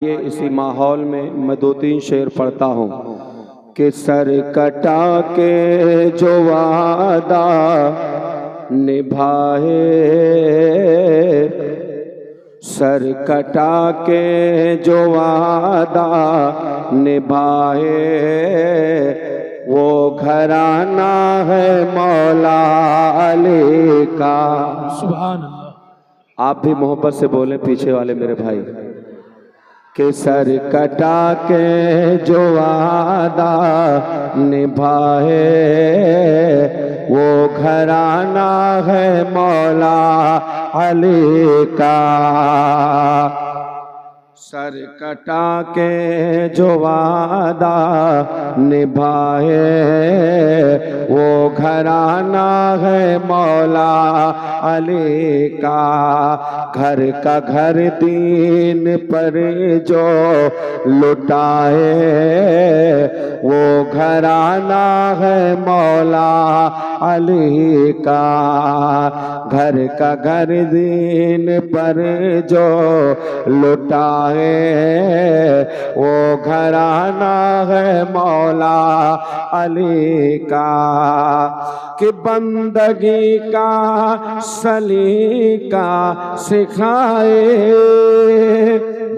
ये इसी माहौल में मैं दो तीन शेर पढ़ता हूँ कि सर कटा के जो वादा निभाए, सर कटा के जो वादा निभाए, वो घराना है मौला अली का। सुभान अल्लाह। आप भी मोहब्बत से बोलें पीछे वाले मेरे भाई कि सर कटा के जो वादा निभाए, वो घराना है मौला अली का। सर कटा के जो वादा निभाए, वो घराना है मौला अली का। घर का घर दीन पर जो लुटाए, वो घराना है मौला अली का। घर का घर दीन पर जो लुटाए, वो घराना है मौला अली का। कि बंदगी का सलीका सिखाए,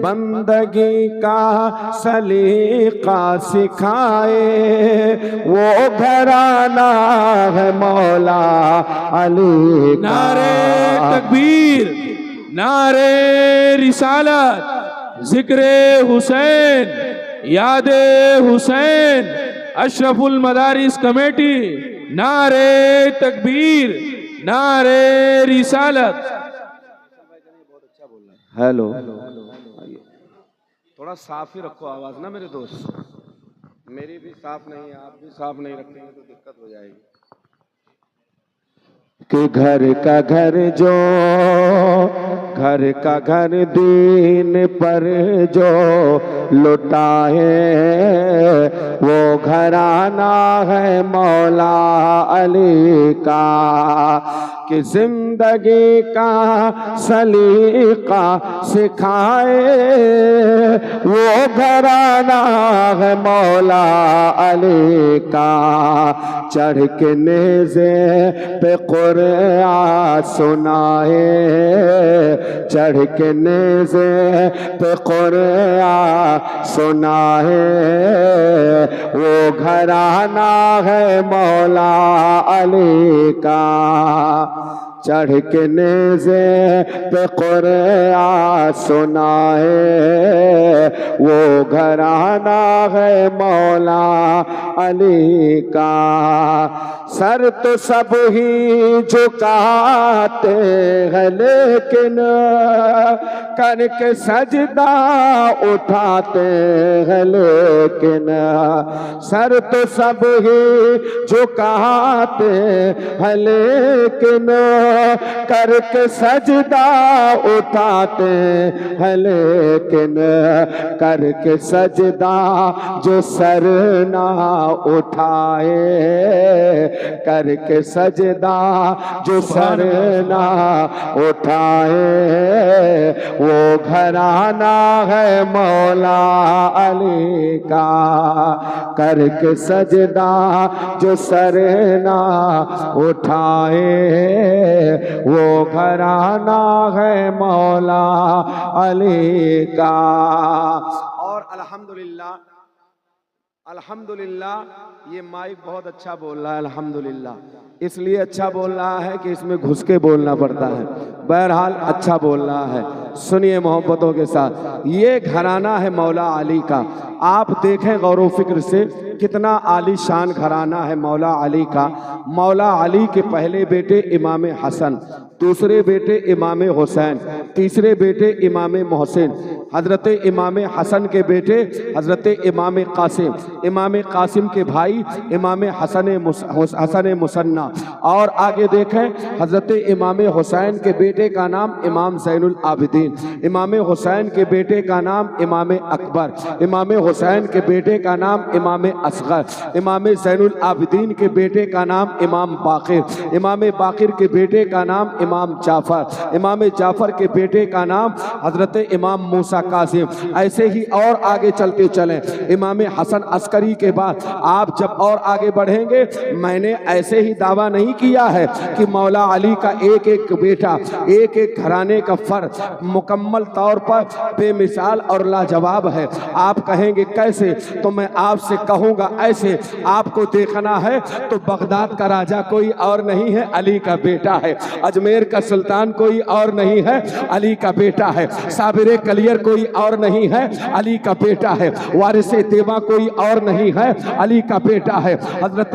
बंदगी का सलीका सिखाए, वो घराना है मौला अली का। नारे तकबीर, नारे रिसालत, जिक्रे हुसैन, यादे हुसैन, अशरफुल मदारिस कमेटी, नारे तकबीर, नारे रिसालत। हेलो, थोड़ा साफ ही रखो आवाज ना मेरे दोस्त, मेरी भी साफ नहीं है, आप भी साफ नहीं रखेंगे तो दिक्कत हो जाएगी। कि घर का घर जो, घर का घर दीन पर जो लुटाए, वो घराना है मौला अली का। कि जिंदगी का सलीका सिखाए, वो घराना है मौला अली का। चढ़ के नेज़े पे कुरान सुनाए, चढ़ के नेज़े पे कुरान सुनाए, वो घराना है मौला अली का। चढ़ के नेज़े पे कुरान सुनाए, वो घराना है मौला अली का। सर तो सब ही झुकाते हैं, लेकिन करके सजदा उठाते हैं, लेकिन सर तो सब ही झुकाते हैं, लेकिन करके सजदा उठाते हैं, लेकिन करके सजदा जो सर ना उठाए, करके सजदा जो सर ना उठाए, वो घराना है मौला अली का। करके सजदा जो सर ना उठाए, वो घराना है मौला अली का। और अल्हम्दुलिल्लाह, अल्हम्दुलिल्लाह ये माइक बहुत अच्छा बोल रहा है। अल्हम्दुलिल्लाह इसलिए अच्छा बोल रहा है कि इसमें घुस के बोलना पड़ता है। बहरहाल अच्छा बोल रहा है, सुनिए मोहब्बतों के साथ। ये घराना है मौला अली का। आप देखें गौर व फिक्र से, कितना आलीशान घराना है मौला अली का। मौला अली के पहले बेटे इमाम हसन, दूसरे बेटे इमाम हुसैन, तीसरे बेटे इमाम मोहसिन, हजरत इमाम हसन के बेटे हजरत इमाम कासिम, इमाम कासिम के भाई इमाम हसन मुसन्ना, और आगे देखें हजरत इमाम हुसैन के बेटे का नाम इमाम ज़ैनुल आबिदीन। आबिदीन। इमाम हुसैन के बेटे का नाम इमाम अकबर, इमाम हुसैन के बेटे का नाम इमाम असगर, इमाम ज़ैनुल आबिदीन के बेटे का नाम इमाम बाक़िर, इमाम बाक़िर के बेटे का नाम इमाम जाफ़र, इमाम जाफ़र के बेटे का नाम हज़रत इमाम मूसा कासिम। ऐसे ही और आगे चलते चलें, इमाम हसन अस्करी के बाद आप जब और आगे बढ़ेंगे, मैंने ऐसे ही दावा नहीं किया है कि मौला अली का एक एक बेटा, एक एक घराने का फर्द मुकम्मल तौर पर बेमिसाल और लाजवाब है। आप कहेंगे कैसे, तो मैं आपसे कहूँगा ऐसे। आपको देखना है तो बगदाद का राजा कोई और नहीं है, अली का बेटा है। अजमेर का सुल्तान कोई और नहीं है, अली का बेटा है। साबिर कलियर कोई और नहीं है, अली का बेटा है। वारिस देवा कोई और नहीं है, अली का बेटा है। हजरत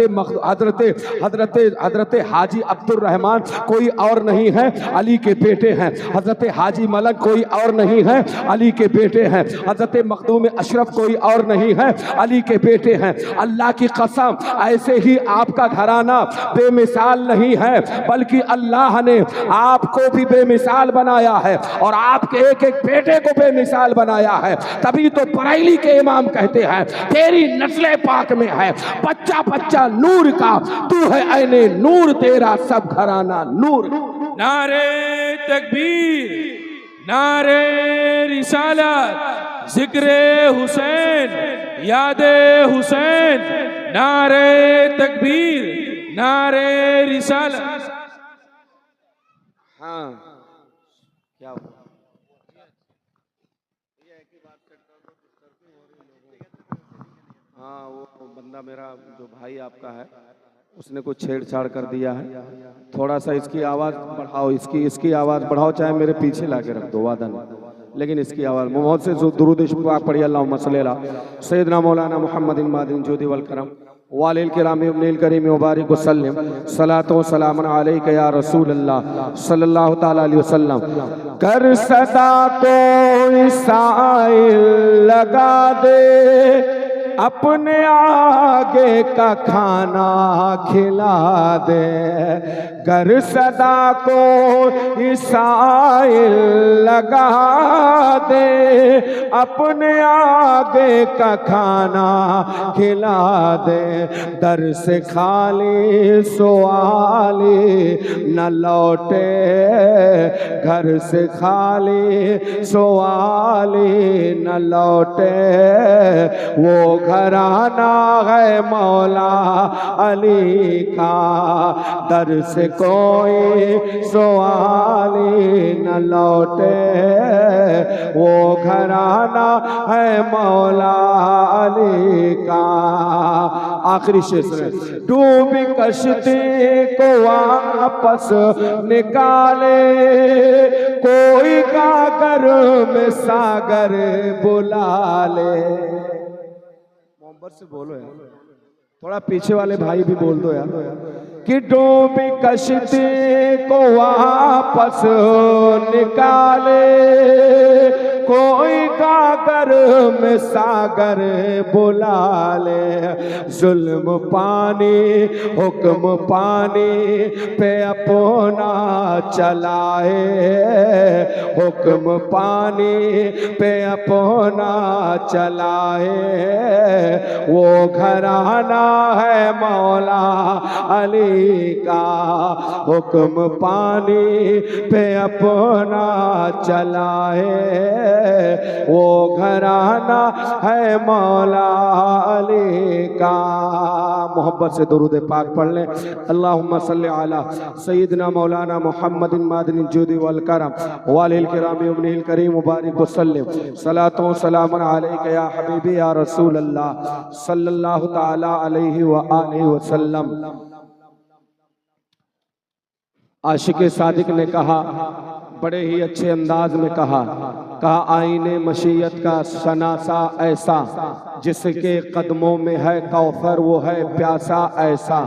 हाजी अब्दुल रहमान कोई और नहीं है, अली के बेटे हैं। हजरत हाजी मलक कोई और नहीं है, अली के बेटे हैं। हजरत मखदूम अशरफ कोई और नहीं है, अली के बेटे हैं। अल्लाह की कसम, ऐसे ही आपका घराना बेमिसाल नहीं है, बल्कि अल्लाह ने आपको भी बेमिसाल बनाया है और आपके एक एक बेटे को बेमिसाल बनाया है। तभी तो बरेली के इमाम कहते हैं तेरी नस्ल पाक में है बच्चा बच्चा नूर का, तू है ऐने नूर, तेरा सब घराना नूर। नारे तकबीर, नारे रिसालत, जिक्रे हुसैन, यादे हुसैन, नारे तकबीर, नारे रिसालत। हाँ क्या हुआ? हाँ वो बंदा मेरा जो भाई आपका है, उसने कुछ छेड़छाड़ कर दिया है। थोड़ा सा इसकी आवाज़ बढ़ाओ, इसकी आवाज़ बढ़ाओ, चाहे मेरे पीछे ला के रख दो, वादा नहीं, लेकिन इसकी आवाज़ मोहम्मद से दुरूद पाक पढ़िए। अल्लाहुम्मा सल्ली अला सय्यदना मौलाना मुहम्मदिन मादिन जुदी वल करम वालिल किरामी इब्निल करीम मुबारक वसल्लम सलातो सलामन अलैका या रसूल अल्लाह सल्लल्लाहु तआला अलैहि वसल्लम। कर सदा को साइल लगा दे, अपने आगे का खाना खिला दे। कर सदा को इसाइल लगा दे, अपने आगे का खाना खिला दे। दर से खाली सुआली न लौटे, घर से खाली सुआली न लौटे। वो घराना है मौला अली का, दर से कोई सवाली न लौटे। वो घराना है मौला अली का। आखिरी शेर, डूबी कश्ती को वापस निकाले, कोई गागर में सागर बुला ले। से बोलो यार, थोड़ा पीछे वाले भाई भी बोल दो यार। कि डूबी कश्ती को वापस निकाले, कोई गागर में सागर बुला ले। जुल्म पानी हुक्म पानी पे अपना चलाए, हुक्म पानी पे अपना चलाए। वो घराना है मौला अली का, हुक्म पानी पे अपना चलाए। वो घराना है मौला अली का। मोहब्बत से दुरूद पाक पढ़ लें। अल्लाहुम्मा सल्ली अला सय्यदना मौलाना मुहम्मदिन मादिन जुदी वल करम वालिल किरामी इब्निल करीम मुबारक वसल्लम सलातो सलामन अलैका या हबीबी या रसूल अल्लाह सल्लल्लाहु तआला अलैहि व आलिहि वसल्लम। आशिक़ सादिक ने कहा, बड़े ही अच्छे अंदाज में कहा आईने मशीयत का शनासा ऐसा, जिसके कदमों में है कौसर वो है प्यासा ऐसा।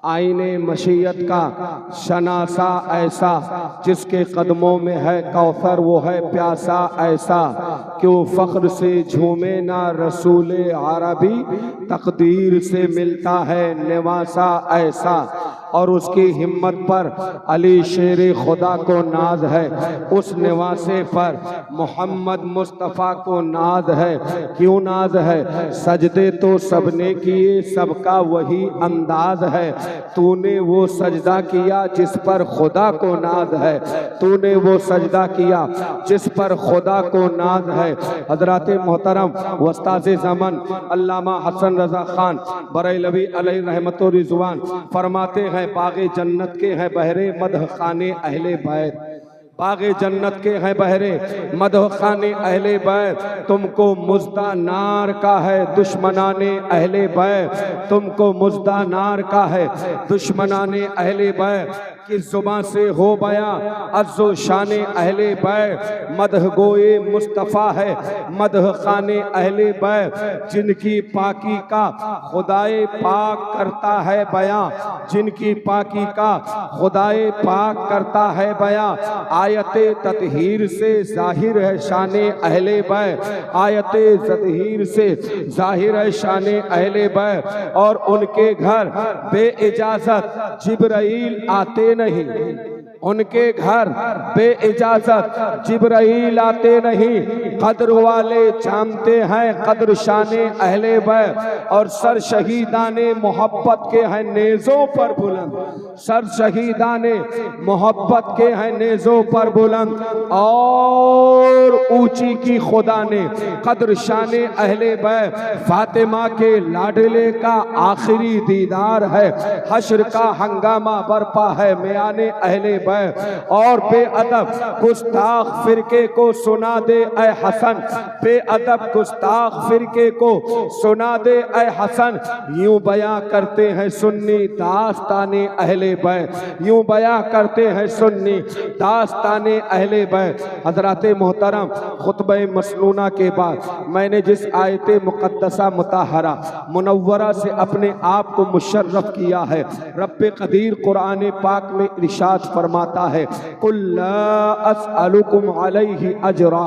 आईने मशीयत का शनासा ऐसा, जिसके कदमों में है कौसर वो है प्यासा ऐसा। क्यों फ़ख्र से झूमे ना रसूल अरबी, तकदीर से मिलता है निवासा ऐसा। और उसकी हिम्मत पर अली शेर खुदा को नाज है, उस निवासे पर मोहम्मद मुस्तफ़ा को नाज है। क्यों नाज है? सजदे तो सबने किए, सबका वही अंदाज है। तूने वो सजदा किया जिस पर खुदा को नाज है, तूने वो सजदा किया जिस पर खुदा को नाज है। हजरत मोहतरम उस्ताद ज़मान अल्लामा हसन रज़ा खान बरेलवी अलैहि रहमतुर रिज़वान फरमाते हैं, बाग़े जन्नत के हैं बहरे मदह खाने अहले बैत, बाग़े जन्नत के हैं बहरे मदह खाने अहले बैत। तुमको मुज़्दा नार का है दुश्मनाने अहले बैत, तुमको मुज़्दा नार का है दुश्मनाने अहले बैत। किस जुबान से हो बयां अज़्ज़ो शाने अहले बैत, मदह गोए मुस्तफ़ा है मदह खाने अहले बैत। जिनकी पाकी का खुदाए पाक करता है बयां, जिनकी पाकी का खुदाए पाक करता है बयां। आयते ततहीर से जाहिर है शाने अहले बैत, आयते ततहीर से जाहिर है शाने अहले बैत। और उनके घर बे इजाजत जिब्राइल आते नहीं, उनके घर बे इजाजत जिब्राइल आते नहीं। कद्र वाले जानते हैं कद्र शाने अहले बैत, और सर शहीदाने मोहब्बत के हैं नेज़ों पर बुलंद, सर शहीदाने मोहब्बत के हैं नेज़ों पर बुलंद। और ऊंची की खुदा ने कद्र शाने अहले बैत। फातिमा के लाडले का आखिरी दीदार है, हश्र का हंगामा बरपा है मियाने अहले बैत। और बेअदब गुस्ताख फिरके को सुना दे ऐ हसन, बेअदब गुस्ताख फिरके को सुना दे ऐ हसन। यूं बयां करते हैं सुन्नी दास्ताने अहले बैत, यूं बयां करते हैं सुन्नी दास्ताने अहले बैत। हज़रात मोहतरम खुतबे मसनूना के बाद मैंने जिस आयत मुक़द्दसा मुताहरा मुनव्वरा से अपने आप को मुशर्रफ किया है, रब्बे क़दीर कुरान पाक में इरशाद फरमाता है, कुल्ला अस्अलुकुम अलैहि अजरा,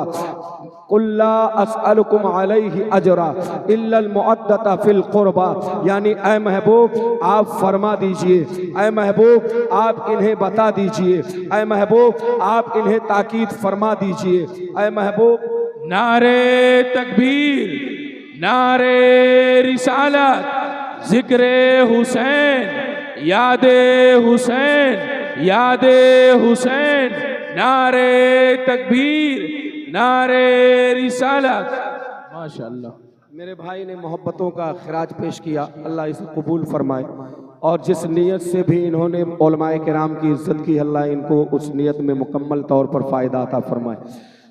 कुल्ला अस्अलुकुम अलैहि अजरा इल्लल मुअद्दता फिल कुर्बा। यानी ऐ महबूब आप फरमा दीजिए, ऐ महबूब आप इन्हें बता दीजिए, ऐ महबूब आप इन्हें ताकीद फरमा दीजिए, ऐ महबूब। नारे तकबीर, नारे रिसालत, जिक्रे हुसैन, यादे हुसैन, यादे हुसैन। नारे तकबीर, नारे रिसालत। माशाअल्लाह। मेरे भाई ने मोहब्बतों का खिराज पेश किया, अल्लाह इसे कबूल फरमाए। और जिस नीयत से भी इन्होंने उलमाए किराम की इज्जत की, अल्लाह इनको उस नीयत में मुकम्मल तौर पर फ़ायदा अता फरमाए।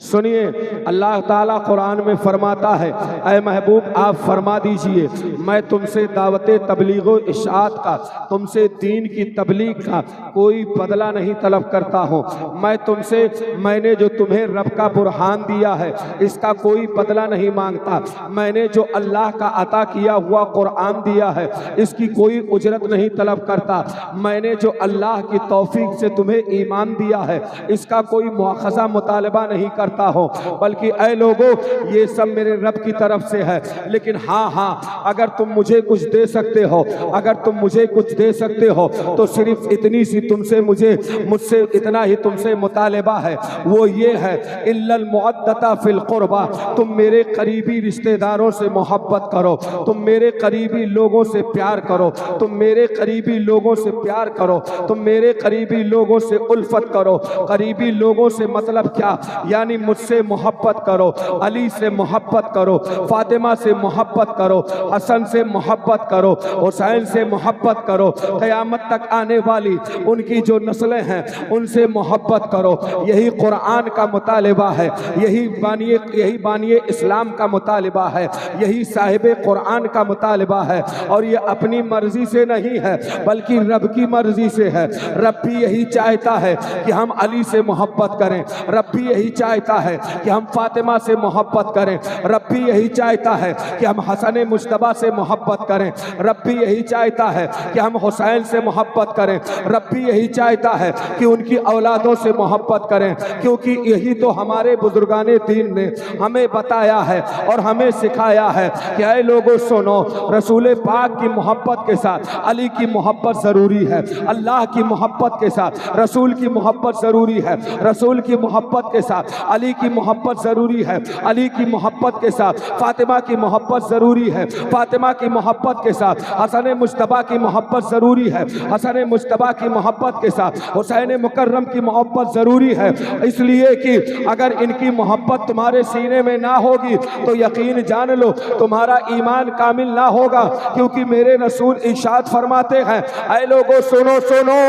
सुनिए, अल्लाह ताला कुरान में फरमाता है, ऐ महबूब आप फरमा दीजिए, मैं तुमसे दावते तबलीग व इशाअत का, तुमसे दीन की तबलीग का कोई बदला नहीं तलब करता हूँ। मैं तुमसे, मैंने जो तुम्हें रब का बुरहान दिया है इसका कोई बदला नहीं मांगता। मैंने जो अल्लाह का अता किया हुआ कुरान दिया है इसकी कोई उजरत नहीं तलब करता। मैंने जो अल्लाह की तौफीक से तुम्हें ईमान दिया है इसका कोई मुआखज़ा मुतालबा नहीं करता हो, बल्कि ऐ लोगों ये सब मेरे रब की तरफ से है। लेकिन हाँ, अगर तुम मुझे कुछ दे सकते हो, अगर तुम मुझे कुछ दे सकते हो तो सिर्फ इतनी सी तुमसे मुझसे इतना ही तुमसे मुतालबा है, वो ये है इल्लल मुअद्दता फिल कुर्बा, तुम मेरे करीबी रिश्तेदारों से मोहब्बत करो, तुम मेरे करीबी लोगों से प्यार करो, तुम मेरे करीबी लोगों से प्यार करो, तुम मेरे करीबी लोगों से उल्फत करो। करीबी लोगों से मतलब क्या? यानी मुझसे मोहब्बत करो, अली से मोहब्बत करो, फातिमा से मोहब्बत करो, हसन से मोहब्बत करो, हुसैन से मोहब्बत करो, क़यामत तक आने वाली उनकी जो नस्लें हैं उनसे मोहब्बत करो। यही कुरान का मुतालिबा है, यही बानिए इस्लाम का मुतालिबा है, यही साहिब कुरान का मुतालिबा है। और ये अपनी मर्जी से नहीं है बल्कि रब की मर्जी से है। रब भी यही चाहता है कि हम अली से मोहब्बत करें, रब भी यही चाहता चाहता है कि हम फातिमा से मोहब्बत करें, रब भी यही चाहता है कि हम हसन मुज्तबा से मोहब्बत करें, रब भी यही चाहता है कि हम हुसैन से मोहब्बत करें, रब भी यही चाहता है कि उनकी औलादों से मोहब्बत करें, क्योंकि यही तो हमारे बुजुर्गाने दीन ने हमें बताया है और हमें सिखाया है कि ऐ लोगों सुनो, रसूल पाक की मोहब्बत के साथ अली की मोहब्बत ज़रूरी है, अल्लाह की मोहब्बत के साथ रसूल की मोहब्बत ज़रूरी है, रसूल की मोहब्बत के साथ अली की मोहब्बत ज़रूरी है, अली की मोहब्बत के साथ फातिमा की मोहब्बत ज़रूरी है, फातिमा की मोहब्बत के साथ हसन मुज्तबा की मोहब्बत ज़रूरी है, हसन मुज्तबा की मोहब्बत के साथ हुसैन मुकर्रम की मोहब्बत ज़रूरी है। इसलिए कि अगर इनकी मोहब्बत तुम्हारे सीने में ना होगी तो यकीन जान लो तुम्हारा ईमान कामिल ना होगा, क्योंकि मेरे रसूल इरशाद फरमाते हैं, ऐ लोगों सुनो सुनो,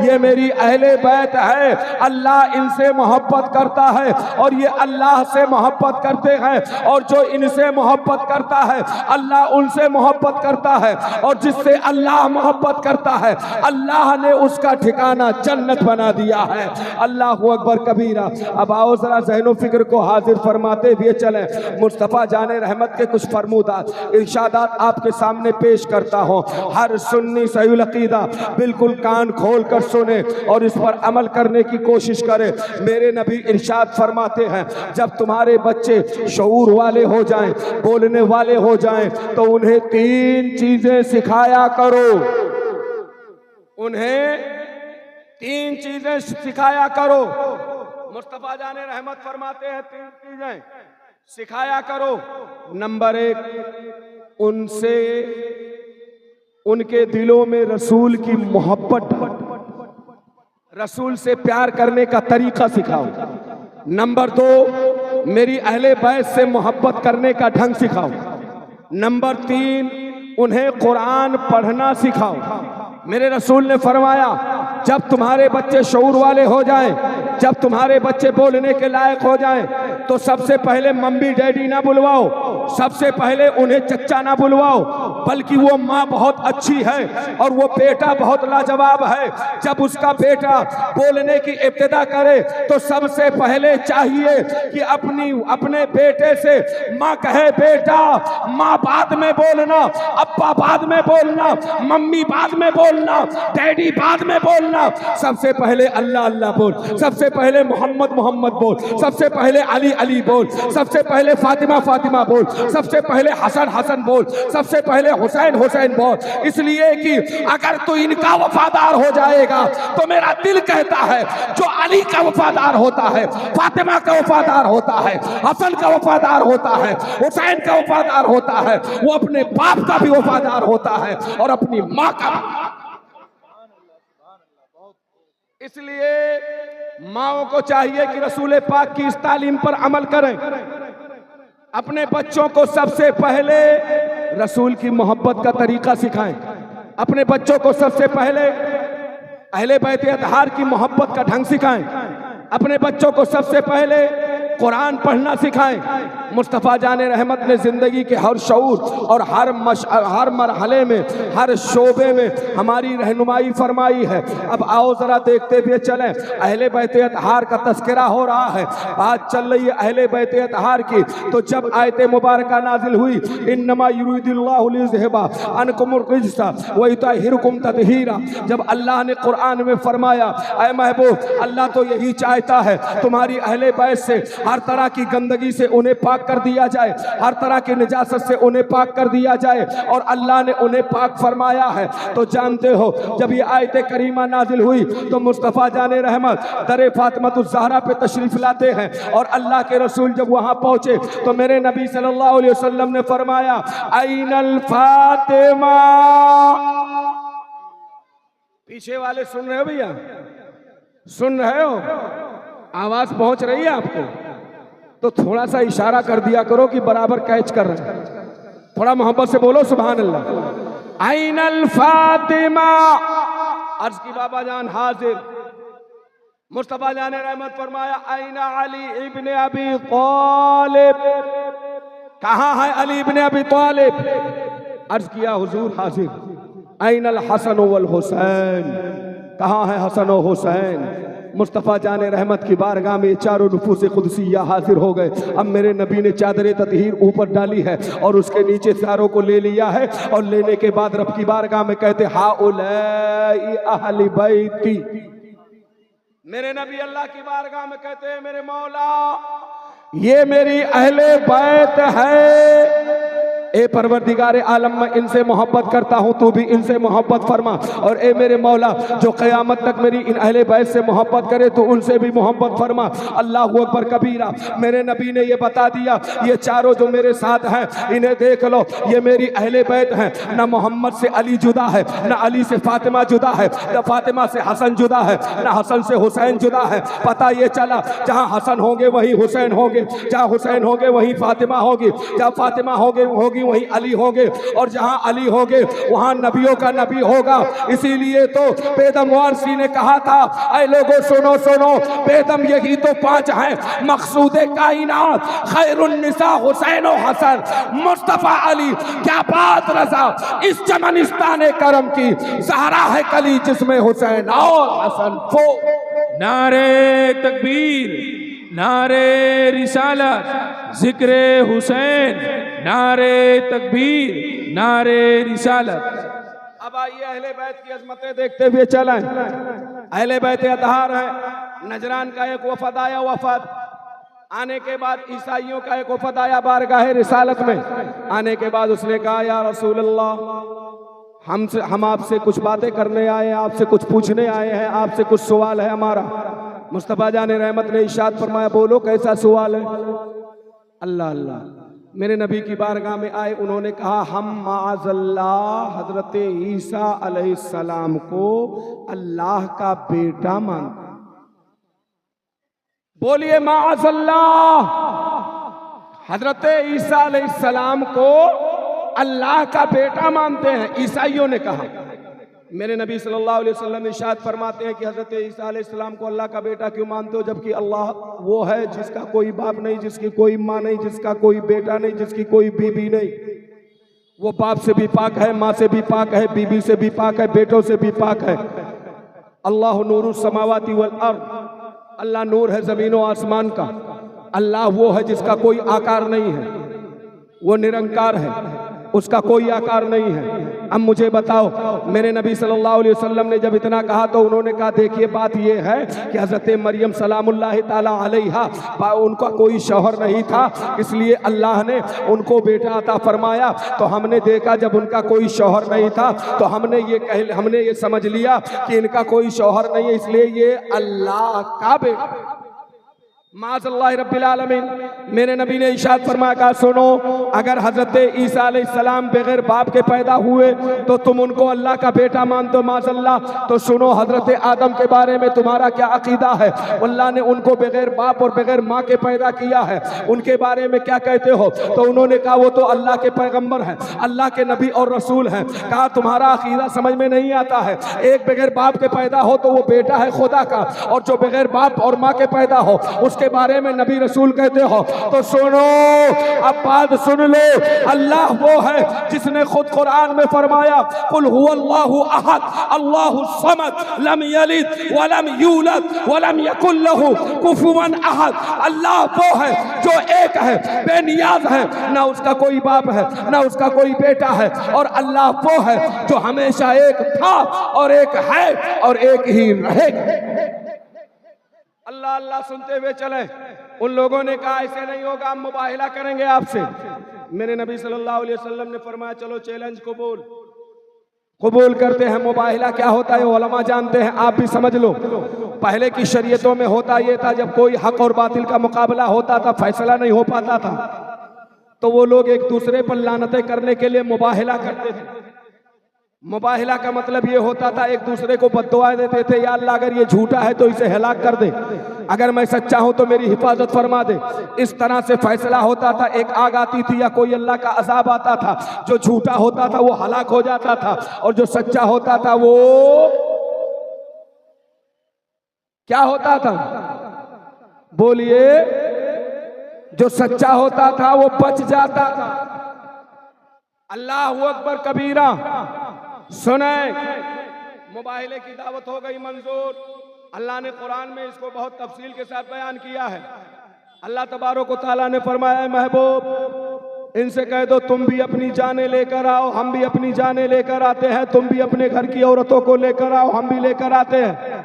ये मेरी अहले बैत है, अल्लाह इनसे मोहब्बत करता है और ये अल्लाह से मोहब्बत करते हैं, और जो इनसे मोहब्बत करता है अल्लाह उनसे मोहब्बत करता है, और जिससे अल्लाह मोहब्बत करता है अल्लाह ने उसका ठिकाना जन्नत बना दिया है। अल्लाह अकबर कबीरा। अब आओ जरा ज़हनो फिक्र को हाजिर फरमाते हुए चले मुस्तफ़ा जाने रहमत के कुछ फरमूदात इरशादात आपके सामने पेश करता हूँ। हर सुन्नी सहीउल अकीदा बिल्कुल कान खोल कर सुने और इस पर अमल करने की कोशिश करे। मेरे नबी इरशाद फरमाते हैं, जब तुम्हारे बच्चे शऊर वाले हो जाएं, बोलने वाले हो जाएं, तो उन्हें 3 चीजें सिखाया करो, उन्हें 3 चीजें सिखाया करो। मुस्तफा जाने रहमत फरमाते हैं 3 चीजें सिखाया करो। नंबर 1, उनसे उनके दिलों में रसूल की मोहब्बत, रसूल से प्यार करने का तरीका सिखाओ। नंबर 2, मेरी अहले बैत से मोहब्बत करने का ढंग सिखाओ। नंबर 3, उन्हें कुरान पढ़ना सिखाओ। मेरे रसूल ने फरमाया, जब तुम्हारे बच्चे शऊर वाले हो जाएं, जब तुम्हारे बच्चे बोलने के लायक हो जाएं, तो सबसे पहले मम्मी डैडी ना बुलवाओ, सबसे पहले उन्हें चच्चा ना बुलवाओ, बल्कि वो माँ बहुत अच्छी है और वो बेटा बहुत लाजवाब है। जब उसका बेटा बोलने की इब्तिदा करे तो सबसे पहले चाहिए कि अपने बेटे से माँ कहे, बेटा माँ बाद में बोलना, अब्बा बाद में बोलना, मम्मी बाद में बोलना, डैडी बाद में बोलना। सबसे पहले अल्लाह अल्लाह बोल, सबसे पहले मोहम्मद मोहम्मद बोल, सबसे पहले अली अली बोल, सबसे पहले फातिमा फातिमा बोल, सबसे पहले हसन हसन बोल, सबसे पहले हुसैन हुसैन बोल। इसलिए कि अगर तू इनका वफादार हो जाएगा तो मेरा दिल कहता है, जो अली का वफादार होता है, फातिमा का वफादार होता है, हसन का वफादार होता है, हुसैन का वफादार होता है, वो अपने बाप का भी वफादार होता है और अपनी माँ का भी। इसलिए माओं को चाहिए कि रसूल पाक की इस तालीम पर अमल करें। अपने बच्चों को सबसे पहले रसूल की मोहब्बत का तरीका सिखाएं। अपने बच्चों को सबसे पहले अहले बैत अतहार की मोहब्बत का ढंग सिखाएं। अपने बच्चों को सबसे पहले कुरान पढ़ना सिखाएं। मुस्तफ़ा जाने रहमत ने ज़िंदगी के हर शऊर और हर मरहले में, हर शोबे में हमारी रहनुमाई फरमाई है। अब आओ ज़रा देखते हुए चलें। अहले बैत अतहार का तस्करा हो रहा है, बात चल रही है अहले बैत अतहार की। तो जब आयत मुबारका नाजिल हुई, इन्नमा युरीदुल्लाहु लियुज़हिबा अन्कुमुर रिज्सा व युतहिरकुम तत्हीरा, जब अल्लाह ने कुरान में फरमाया, ऐ महबूब, अल्लाह तो यही चाहता है तुम्हारी अहले बैत से हर तरह की गंदगी से उन्हें पाक कर दिया जाए, हर तरह की निजासत से उन्हें पाक कर दिया जाए, और अल्लाह ने उन्हें पाक फरमाया है। तो जानते हो, जब ये आयत करीमा नाजिल हुई तो मुस्तफ़ा जाने रहमत दरे फातिमातुज़ ज़हरा पे तशरीफ लाते हैं, और अल्लाह के रसूल जब वहां पहुंचे तो मेरे नबी सल्लल्लाहु अलैहि वसल्लम ने फरमाया, ऐनल फातिमा। पीछे वाले सुन रहे हो भैया, सुन रहे हो, आवाज पहुंच रही है आपको? तो थोड़ा सा इशारा कर दिया करो कि बराबर कैच कर रहे हैं। थोड़ा मोहब्बत से बोलो सुभान अल्लाह। ऐनल फातिमा। अर्ज की बाबा जान हाजिर। मुस्तफा जाने रहमत फरमाया, ऐना अली इब्ने अबी तालिब। कहाँ है अली इब्ने अबी तालिब? अर्ज किया हुजूर हाजिर। ऐनल हसन वल हुसैन। कहाँ है हसन और हुसैन? मुस्तफ़ा जाने रहमत की बारगाह में ये चारों नफूस कुदसिया हाजिर हो गए। अब मेरे नबी ने चादर ततहीर ऊपर डाली है और उसके नीचे सारों को ले लिया है और लेने के बाद रब की बारगाह में कहते हाउलाई अहली बैती। मेरे नबी अल्लाह की बारगाह में कहते हैं मेरे मौला ये मेरी अहले बैत है। ए परवरदिगार आलम मैं इनसे मोहब्बत करता हूँ, तू भी इनसे मोहब्बत फरमा। और ए मेरे मौला जो क़यामत तक मेरी इन अहले बैत से मोहब्बत करे तो उनसे भी मोहब्बत फरमा। अल्लाह अकबर कबीरा। मेरे नबी ने ये बता दिया ये चारों जो मेरे साथ हैं इन्हें देख लो, ये मेरी अहले बैत हैं। न मोहम्मद से अली जुदा है, न अली से फातिमा जुदा है, न फातिमा से हसन जुदा है, न हसन से हुसैन जुदा है। पता ये चला जहाँ हसन होंगे वहीं हुसैन होंगे, जहाँ हुसैन होंगे वहीं फातिमा होगी, जहाँ फातिमा होगी वहीं अली होंगे, और जहाँ अली होंगे वहाँ नबियों का नबी होगा। इसीलिए तो बेदम वारसी ने कहा था ऐ लोगों सुनो सुनो, बेदम यही तो पांच हैं मकसूदे कायनात, खैरुन निसा हुसैन और हसन, मुस्तफा अली। क्या बात रजा इस चमनिस्तान करम की, ज़हरा है कली जिसमें हुसैन और हसन। फो नारे तकबीर, नारे रिसालत, जिक्र हुसैन, नारे तकबीर, नारे रिसालत। अब आइए अहले बैत की अजमतें देखते हुए चलें। अहले बैत अतहार है, नजरान का एक वफद आया, वफद आने के बाद ईसाइयों का एक वफद आया बारगाह रिसालत में। आने के बाद उसने कहा या रसूल अल्लाह हम आपसे कुछ बातें करने आए हैं, आपसे कुछ पूछने आए हैं, आपसे कुछ सवाल है हमारा। मुस्तफ़ा जाने रहमत ने इरशाद फरमाया बोलो कैसा सवाल है। अल्लाह अल्लाह मेरे नबी की बारगाह में आए, उन्होंने कहा हम माअज़ल्लाह हजरत ईसा अलैहिस्सलाम को अल्लाह का बेटा मानते। बोलिए माअज़ल्लाह, हजरत ईसा अलैहिस्सलाम को अल्लाह का बेटा मानते हैं, ईसाइयों ने कहा। मेरे नबी सल्लल्लाहु अलैहि वसल्लम इरशाद फरमाते हैं कि हजरत ईसा अलैहिस्सलाम को अल्लाह का बेटा क्यों मानते हो, जबकि अल्लाह वो है जिसका कोई बाप नहीं, जिसकी कोई माँ नहीं, जिसका कोई बेटा नहीं, जिसकी कोई बीबी नहीं। वो बाप से भी पाक है, माँ से भी पाक है, बीबी से भी पाक है, बेटों से भी पाक है। अल्लाह नूरुस समावाति वल अर्द, अल्लाह नूर है ज़मीन व आसमान का। अल्लाह वो है जिसका कोई आकार नहीं है, वो निरंकार है, उसका कोई आकार नहीं है। अब मुझे बताओ मेरे नबी सल्लल्लाहु अलैहि वसल्लम ने जब इतना कहा तो उन्होंने कहा देखिए बात ये है कि हज़रत मरियम सलामुल्लाहि ताला अलैहा उनका कोई शौहर नहीं था, इसलिए अल्लाह ने उनको बेटा अता फरमाया। तो हमने देखा जब उनका कोई शौहर नहीं था तो हमने ये समझ लिया कि इनका कोई शौहर नहीं है, इसलिए ये अल्लाह का बेटा। माज़अल्लाह रब्बिल आलमीन। मेरे नबी ने इरशाद फरमाया कहा सुनो, अगर हजरत ईसा अलैहिस्सलाम बगैर बाप के पैदा हुए तो तुम उनको अल्लाह का बेटा मानते हो, माज़अल्लाह। तो सुनो हजरत आदम के बारे में तुम्हारा क्या अकीदा है। अल्लाह ने उनको बगैर बाप और बगैर माँ के पैदा किया है, उनके बारे में क्या कहते हो। तो उन्होंने कहा वो तो अल्लाह के पैगम्बर हैं, अल्लाह के नबी और रसूल हैं। कहा तुम्हारा अकीदा समझ में नहीं आता है, एक बगैर बाप के पैदा हो तो वो बेटा है खुदा का, और जो बगैर बाप और माँ के पैदा हो उसके बारे में नबी रसूल कहते हो। तो सुनो अब बात सुन लो, अल्लाह वो है जिसने खुद कुरान में फरमाया कुल हुवल्लाहु अहद अल्लाहु समद लम यलिद वलम यूलद वलम यकुल लहू कुफुवन अहद। अल्लाह वो है जो एक है, बेनियाज है, ना उसका कोई बाप है ना उसका कोई बेटा है, और अल्लाह वो है जो हमेशा एक था और एक है और एक ही रहेगा। अल्लाह अल्लाह सुनते हुए चले। उन लोगों ने कहा ऐसे नहीं होगा, हम मुबाहिला करेंगे आपसे। मेरे नबी सल्लल्लाहु अलैहि वसल्लम ने फरमाया चलो चैलेंज कबूल करते हैं। मुबाहिला क्या होता है उलमा जानते हैं, आप भी समझ लो। पहले की शरीयतों में होता यह था जब कोई हक और बातिल का मुकाबला होता था, फैसला नहीं हो पाता था, तो वो लोग एक दूसरे पर लानतें करने के लिए मुबाहिला करते थे। मुबाहिला का मतलब ये होता था एक दूसरे को बद्दुआएं देते थे, या अल्लाह अगर ये झूठा है तो इसे हलाक कर दे, अगर मैं सच्चा हूं तो मेरी हिफाजत फरमा दे। इस तरह से फैसला होता था। एक आग आती थी या कोई अल्लाह का अजाब आता था, जो झूठा होता था वो हलाक हो जाता था, और जो सच्चा होता था वो क्या होता था, बोलिए, जो सच्चा होता था वो बच जाता था। अल्लाह अकबर कबीरा। सुने, मुबाहिले की दावत हो गई मंजूर, अल्लाह ने कुरान में इसको बहुत तफसील के साथ बयान किया है। अल्लाह तबारक व तआला ने फरमाया, महबूब इनसे कह दो तुम भी अपनी जानें लेकर आओ, हम भी अपनी जानें लेकर आते हैं। तुम भी अपने घर की औरतों को लेकर आओ, हम भी लेकर आते हैं।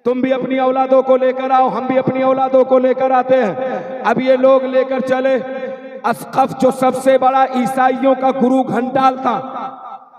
तुम भी अपनी औलादों को लेकर आओ, हम भी अपनी औलादों को लेकर आते हैं। अब ये लोग लेकर चले। अस्कफ जो सबसे बड़ा ईसाइयों का गुरु घंटाल था,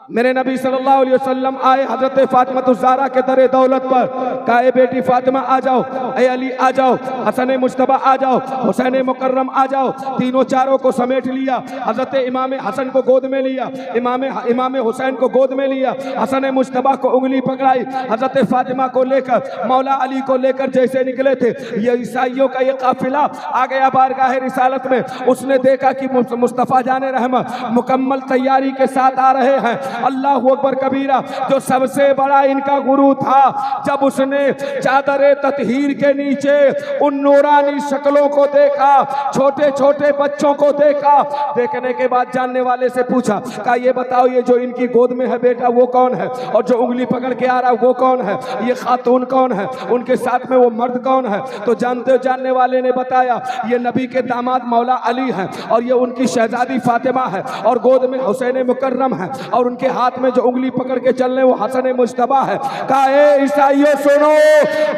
मेरे नबी सल्लल्लाहु अलैहि वसल्लम आए हजरत फातिमा ज़हरा के दरे दौलत पर, कहा ए बेटी फातिमा आ जाओ, ए अली आ जाओ, हसन मुश्तबा आ जाओ, हुसैन मुकर्रम आ जाओ। तीनों चारों को समेट लिया। हजरत इमाम हसन को गोद में लिया, इमाम हुसैन को गोद में लिया, हसन मुश्तबा को उंगली पकड़ाई। हजरत फातिमा को लेकर, मौला अली को लेकर जैसे निकले थे, ये ईसाइयों का ये काफिला आ गया बारगाह रिसालत में। उसने देखा कि मुस्तफ़ा जाने रहमत मुकम्मल तैयारी के साथ आ रहे हैं। अल्लाह अकबर कबीरा, जो सबसे बड़ा इनका गुरु था, जब उसने चादर ततहीर के नीचे उन नूरानी शक्लों को देखा, छोटे छोटे बच्चों को देखा, देखने के बाद जानने वाले से पूछा, कहा ये बताओ ये जो इनकी गोद में है बेटा वो कौन है, और जो उंगली पकड़ के आ रहा है वो कौन है, ये खातून कौन है, उनके साथ में वो मर्द कौन है। तो जानने वाले ने बताया ये नबी के दामाद मौला अली हैं, और ये उनकी शहजादी फातिमा है, और गोद में हुसैन मुकर्रम है, और उनके हाथ में जो उंगली पकड़ के चल रहे वो हसन मुश्तबा है। कहा ए ईसाइयों सुनो,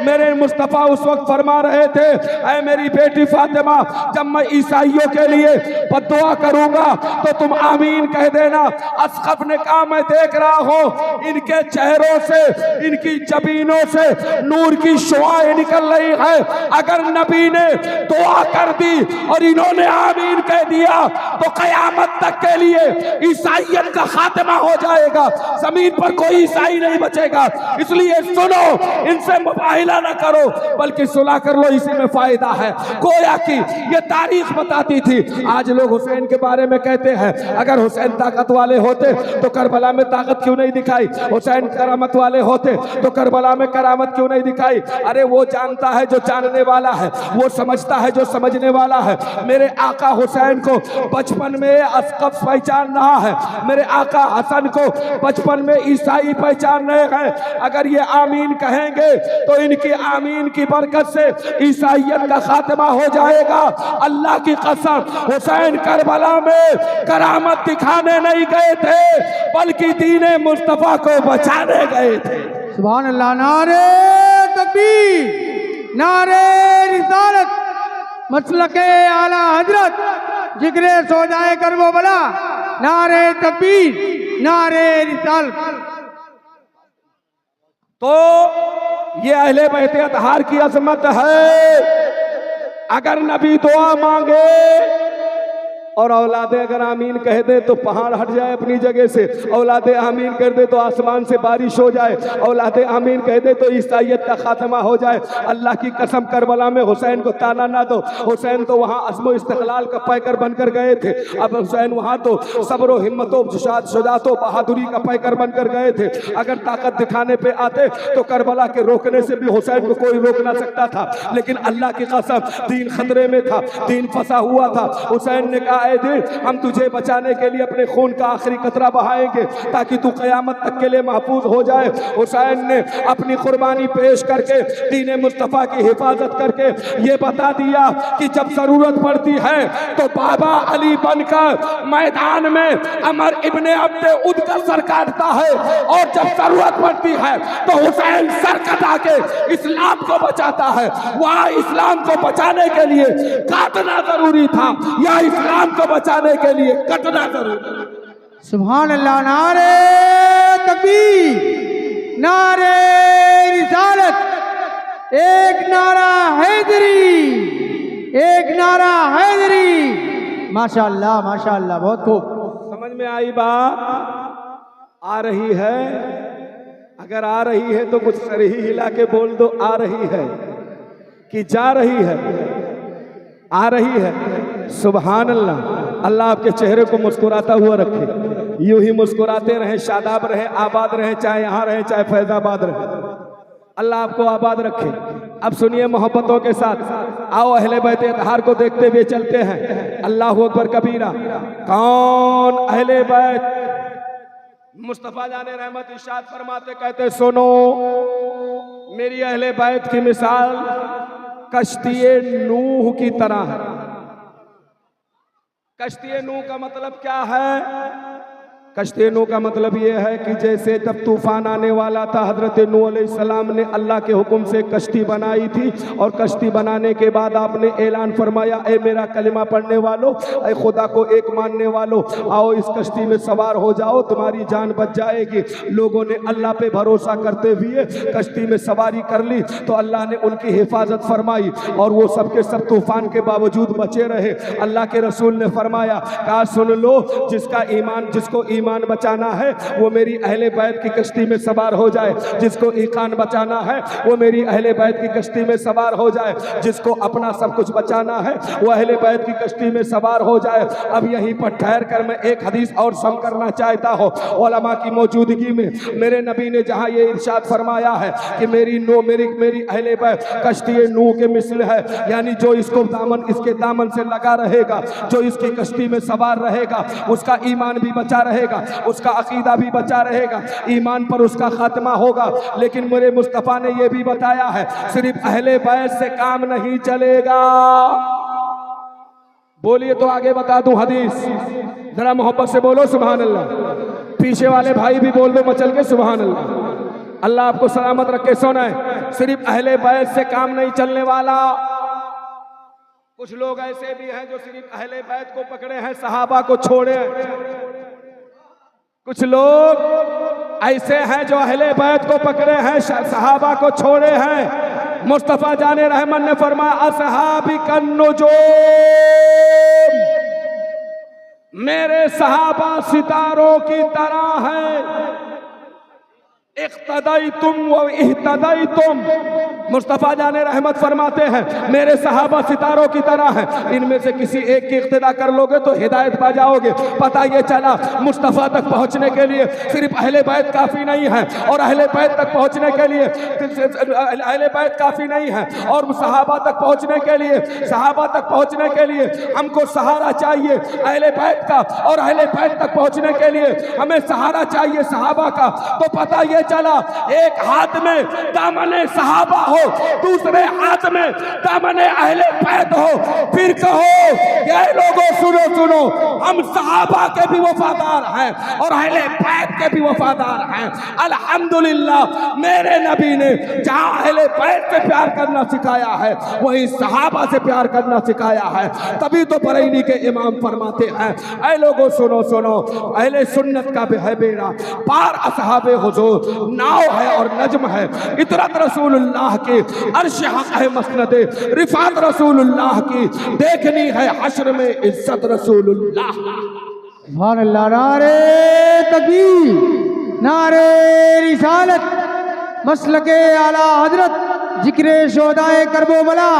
मेरे मुस्तफा उस वक्त फरमा रहे थे, ऐ मेरी बेटी फातिमा, जब मैं ईसाइयों के लिए बद्दुआ करूंगा तो तुम आमीन कह देना। अस्कफ ने कहा मैं देख रहा हूं इनके चेहरों से, इनकी जबीनों से नूर की शुआएं निकल रही है। अगर नबी ने दुआ कर दी और इन्होंने आमीन कह दिया तो कयामत तक के लिए ईसाइयत का खात्मा हो जाएगा, जमीन पर कोई ईसाई नहीं बचेगा। इसलिए सुनो, इनसे मुबाहिला ना करो, बल्कि सुलह कर लो, इसी में फायदा है। गोया कि ये तारीख बताती थी। आज लोग हुसैन के बारे में कहते हैं अगर हुसैन ताकत वाले होते तो करबला में ताकत क्यों नहीं दिखाई, हुसैन करामत वाले होते तो करबला में करामत क्यों नहीं दिखाई। अरे वो जानता है जो जानने वाला है, वो समझता है जो समझने वाला है। मेरे आका हुसैन को बचपन में अस्कफ पहचान रहा है, मेरे आका हसन को बचपन में ईसाई पहचान रहे हैं। अगर ये आमीन कहेंगे तो इनकी आमीन की बरकत से ईसाइयत का खात्मा हो जाएगा। अल्लाह की कसम, हुसैन करबला में करामत दिखाने नहीं गए थे, बल्कि दीने मुस्तफा को बचाने गए थे। सुभान अल्लाह। नारे तकबीर, नारे रिसालत, मसलके आला हजरत, जिक्रे सोजाए करबो बला, नारे तकबीर, नारे रिसालत। तो ये अहले बैत अतहार की अजमत है। अगर नबी दुआ मांगे और औलादे अगर आमीन कह दे तो पहाड़ हट जाए अपनी जगह से, औलादे आमीन कर दे तो आसमान से बारिश हो जाए, औलादे आमीन कह दे तो ईसाइयत का खात्मा हो जाए। अल्लाह की कसम, करबला में हुसैन को ताना ना दो। हुसैन तो वहाँ अज़्म इस्तिक़लाल का पैकर बनकर गए थे। अब हुसैन वहाँ तो सब्र व हिम्मतों, शुजाअतों, बहादुरी का पैकर बनकर गए थे। अगर ताकत दिखाने पे आते तो करबला के रोकने से भी हुसैन को कोई रोक ना सकता था। लेकिन अल्लाह की कसम, दीन खतरे में था, दीन फंसा हुआ था। हुसैन ने कहा दिन हम तुझे बचाने के लिए अपने खून का आखिरी कतरा बहाएंगे ताकि तू कयामत तक के लिए महफूज हो जाए। हुसैन ने अपनी कुर्बानी पेश करके, दीने मुस्तफा की हिफाजत करके ये बता दिया कि जब जरूरत पड़ती है तो बाबा अली बनकर मैदान में अमर इब्ने अब्दे उद का सर काटता है, और जब जरूरत पड़ती है तो हुसैन सर कटा के इस्लाम को बचाता है। वहाँ इस्लाम को बचाने के लिए काटना जरूरी था, या इस्लाम को बचाने के लिए कटना जरूरी। सुभान अल्लाह। नारे तकबीर, नारे रिसालत, एक नारा हैदरी, एक नारा हैदरी। माशाअल्लाह, माशाअल्लाह, बहुत खूब। समझ में आई बात? आ रही है? अगर आ रही है तो कुछ सर ही हिला के बोल दो, आ रही है कि जा रही है? आ रही है। सुभान अल्लाह। अल्लाह आपके चेहरे को मुस्कुराता हुआ रखे, यूं ही मुस्कुराते रहे, शादाब रहे, आबाद रहे, चाहे यहाँ रहे चाहे फैजाबाद रहे। अल्लाह आपको आबाद रखे। अब सुनिए मोहब्बतों के साथ, आओ अहले बैत अतहार को देखते हुए चलते हैं। अल्लाह अकबर कबीरा। कौन अहले बैत? मुस्तफ़ा जाने रहमत इरशाद फरमाते कहते सुनो मेरी अहले बैत की मिसाल कश्ती नूह की तरह है। कश्ती नूह का मतलब क्या है? कश्ती नूह का मतलब यह है कि जैसे जब तूफान आने वाला था हजरत नूह अलैहिस्सलाम ने अल्लाह के हुक्म से कश्ती बनाई थी और कश्ती बनाने के बाद आपने ऐलान फरमाया ए मेरा कलिमा पढ़ने वालों, ए खुदा को एक मानने वालों, आओ इस कश्ती में सवार हो जाओ, तुम्हारी जान बच जाएगी। लोगों ने अल्लाह पे भरोसा करते हुए कश्ती में सवारी कर ली तो अल्लाह ने उनकी हिफाजत फरमाई और वो सबके सब तूफान के बावजूद बचे रहे। अल्लाह के रसूल ने फरमाया कहा सुन लो जिसको ईमान बचाना है वो मेरी अहले बैत की कश्ती में सवार हो जाए, जिसको ईकान बचाना है वो मेरी अहले बैत की कश्ती में सवार हो जाए, जिसको अपना सब कुछ बचाना है वो अहले बैत की कश्ती में सवार हो जाए। अब यहीं पर ठहर कर मैं एक हदीस और सम करना चाहता हूँ। उलमा की मौजूदगी में मेरे नबी ने जहाँ ये इरशाद फरमाया है कि मेरी अहले बैत कश्ती नूह के मिसल है, यानी जो इसको इसके दामन से लगा रहेगा, जो इसकी कश्ती में सवार रहेगा उसका ईमान भी बचा रहेगा, उसका अकीदा भी बचा रहेगा, ईमान पर उसका खात्मा होगा। लेकिन मेरे मुस्तफ़ा ने यह भी बताया है सिर्फ अहले बैत से काम नहीं चलेगा। बोलिए तो आगे बता दूं हदीस, जरा मोहब्बत से बोलो सुभान अल्लाह। पीछे वाले भाई भी बोल दो मचल के सुभान अल्लाह। अल्लाह आपको सलामत रखे। सोना है सिर्फ अहले बैत से काम नहीं चलने वाला। कुछ लोग ऐसे भी हैं जो सिर्फ अहले बैत को पकड़े हैं, सहाबा को छोड़े हैं। कुछ लोग ऐसे हैं जो अहले बैत को पकड़े हैं, सहाबा को छोड़े हैं। मुस्तफ़ा जाने रहमत ने फरमाया असहाबी कन्नुजूम, मेरे सहाबा सितारों की तरह हैं। इख्तदाई तुम व इhtदाई तुम, मुस्तफ़ा जाने रहमत फरमाते हैं मेरे सहाबा सितारों की तरह हैं, इनमें से किसी एक की इख्तिदा कर लोगे तो हिदायत पा जाओगे। पता ये चला मुस्तफ़ा तक पहुंचने के लिए सिर्फ अहले बैत काफ़ी नहीं है, और अहले बैत तक पहुंचने के लिए अहले बैत काफ़ी नहीं है, और सहाबा तक पहुंचने के लिए हमको सहारा चाहिए अहले बैत का, और अहले बैत तक पहुंचने के लिए हमें सहारा चाहिए सहाबा का। तो पता ये चला एक हाथ में दामने सहाबा हो, दूसरे हाथ में दामने अहले बैत हो। फिर कहो ये लोगों सुनो सुनो, हम सहाबा के भी वफादार हैं और अहले बैत के भी वफादार हैं। अल्हम्दुलिल्लाह मेरे नबी ने जहां अहले बैत से प्यार करना सिखाया है वहीं सहाबा से प्यार करना सिखाया है। तभी तो बरैनी के इमाम फरमाते हैं ऐ लोगों सुनो सुनो, अहले सुन्नत का भी है बेड़ा पार असहाबे हुजूर, नाव है और नज्म है, इतरत रसूलुल्लाह की, अर्श हक है मसनद रिफात रसूलुल्लाह की, देखनी है हश्र में इज्जत रसूलुल्लाह। सुभान अल्लाह। नारे तकबीर, नारे रिसालत, मसलके आला हजरत, जिक्रे शोदाए करबो बला,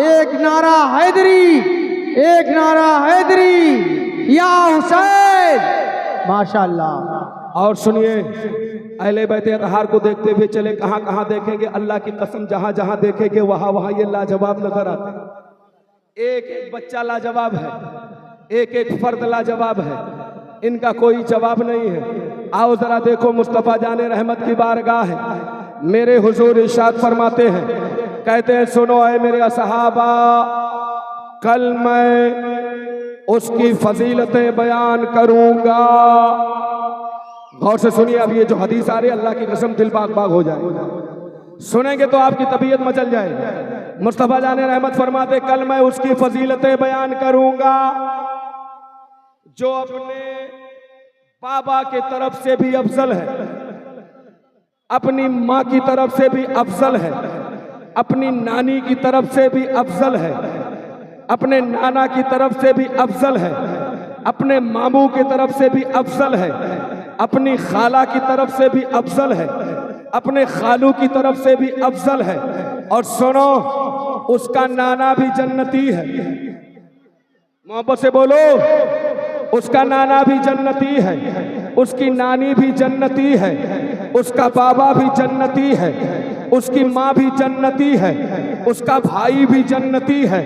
एक नारा हैदरी, एक नारा हैदरी या हुसैन। माशाअल्लाह। और सुनिए अहले बैत अतहार को देखते हुए चले, कहाँ कहाँ देखेंगे, अल्लाह की कसम जहाँ जहाँ देखेंगे वहाँ वहाँ ये लाजवाब नजर आते हैं। एक एक बच्चा लाजवाब है, एक एक फर्द लाजवाब है, इनका कोई जवाब नहीं है। आओ जरा देखो मुस्तफ़ा जाने रहमत की बारगाह है, मेरे हुजूर इरशाद फरमाते हैं, कहते हैं सुनो ऐ मेरे असहाबा, कल मैं उसकी फजीलतें बयान करूंगा। गौर से सुनिए, अब ये जो हदीस आ रही है अल्लाह की कसम दिल बाग बाग हो जाए, सुनेंगे तो आपकी तबीयत मचल जाए। मुस्तफ़ा जाने रहमत फरमाते कल मैं उसकी फजीलतें बयान करूंगा जो अपने बाबा के तरफ से भी अफजल है, अपनी माँ की तरफ से भी अफजल है, अपनी नानी की तरफ से भी अफजल है, अपने नाना की तरफ से भी अफजल है, अपने मामू की तरफ से भी अफजल है, अपनी खाला की तरफ से भी अफजल है, अपने खालू की तरफ से भी अफजल है। और सुनो उसका नाना भी जन्नती है। मोहब्बत से बोलो, उसका नाना भी जन्नती है, उसकी नानी भी जन्नती है, उसका बाबा भी जन्नती है, उसकी माँ भी जन्नती है, उसका भाई भी जन्नती है,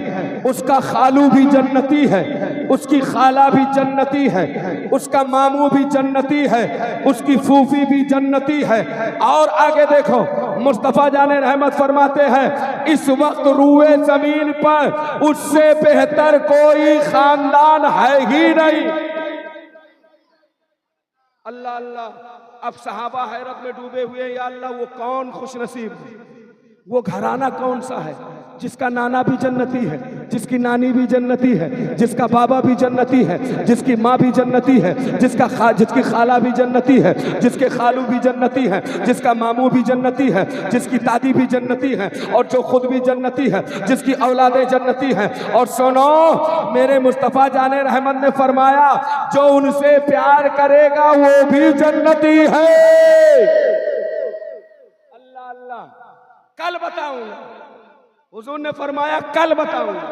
उसका खालू भी जन्नती है, उसकी खाला भी जन्नती है, उसका मामू भी जन्नती है, उसकी फूफी भी जन्नती है। और आगे देखो, मुस्तफा जाने रहमत फरमाते हैं इस वक्त रूए जमीन पर उससे बेहतर कोई खानदान है ही नहीं। अल्लाह अल्लाह, अब सहाबा हैरत में डूबे हुए, या अल्लाह वो कौन खुशनसीब, वो घराना कौन सा है जिसका नाना भी जन्नती है, जिसकी नानी भी जन्नती है, जिसका बाबा भी जन्नती है, जिसकी माँ भी जन्नती है, जिसकी खाला भी जन्नती है, जिसके खालू भी जन्नती है, जिसका मामू भी जन्नती है, जिसकी दादी भी जन्नती है, और जो खुद भी जन्नती है, जिसकी औलादें जन्नती हैं। और सुनो, मेरे मुस्तफ़ा जाने रहमत ने फरमाया जो उनसे प्यार करेगा वो भी जन्नती है। अल्लाह अल्लाह, कल बताऊंगा, हुजूर ने फरमाया कल बताऊंगा।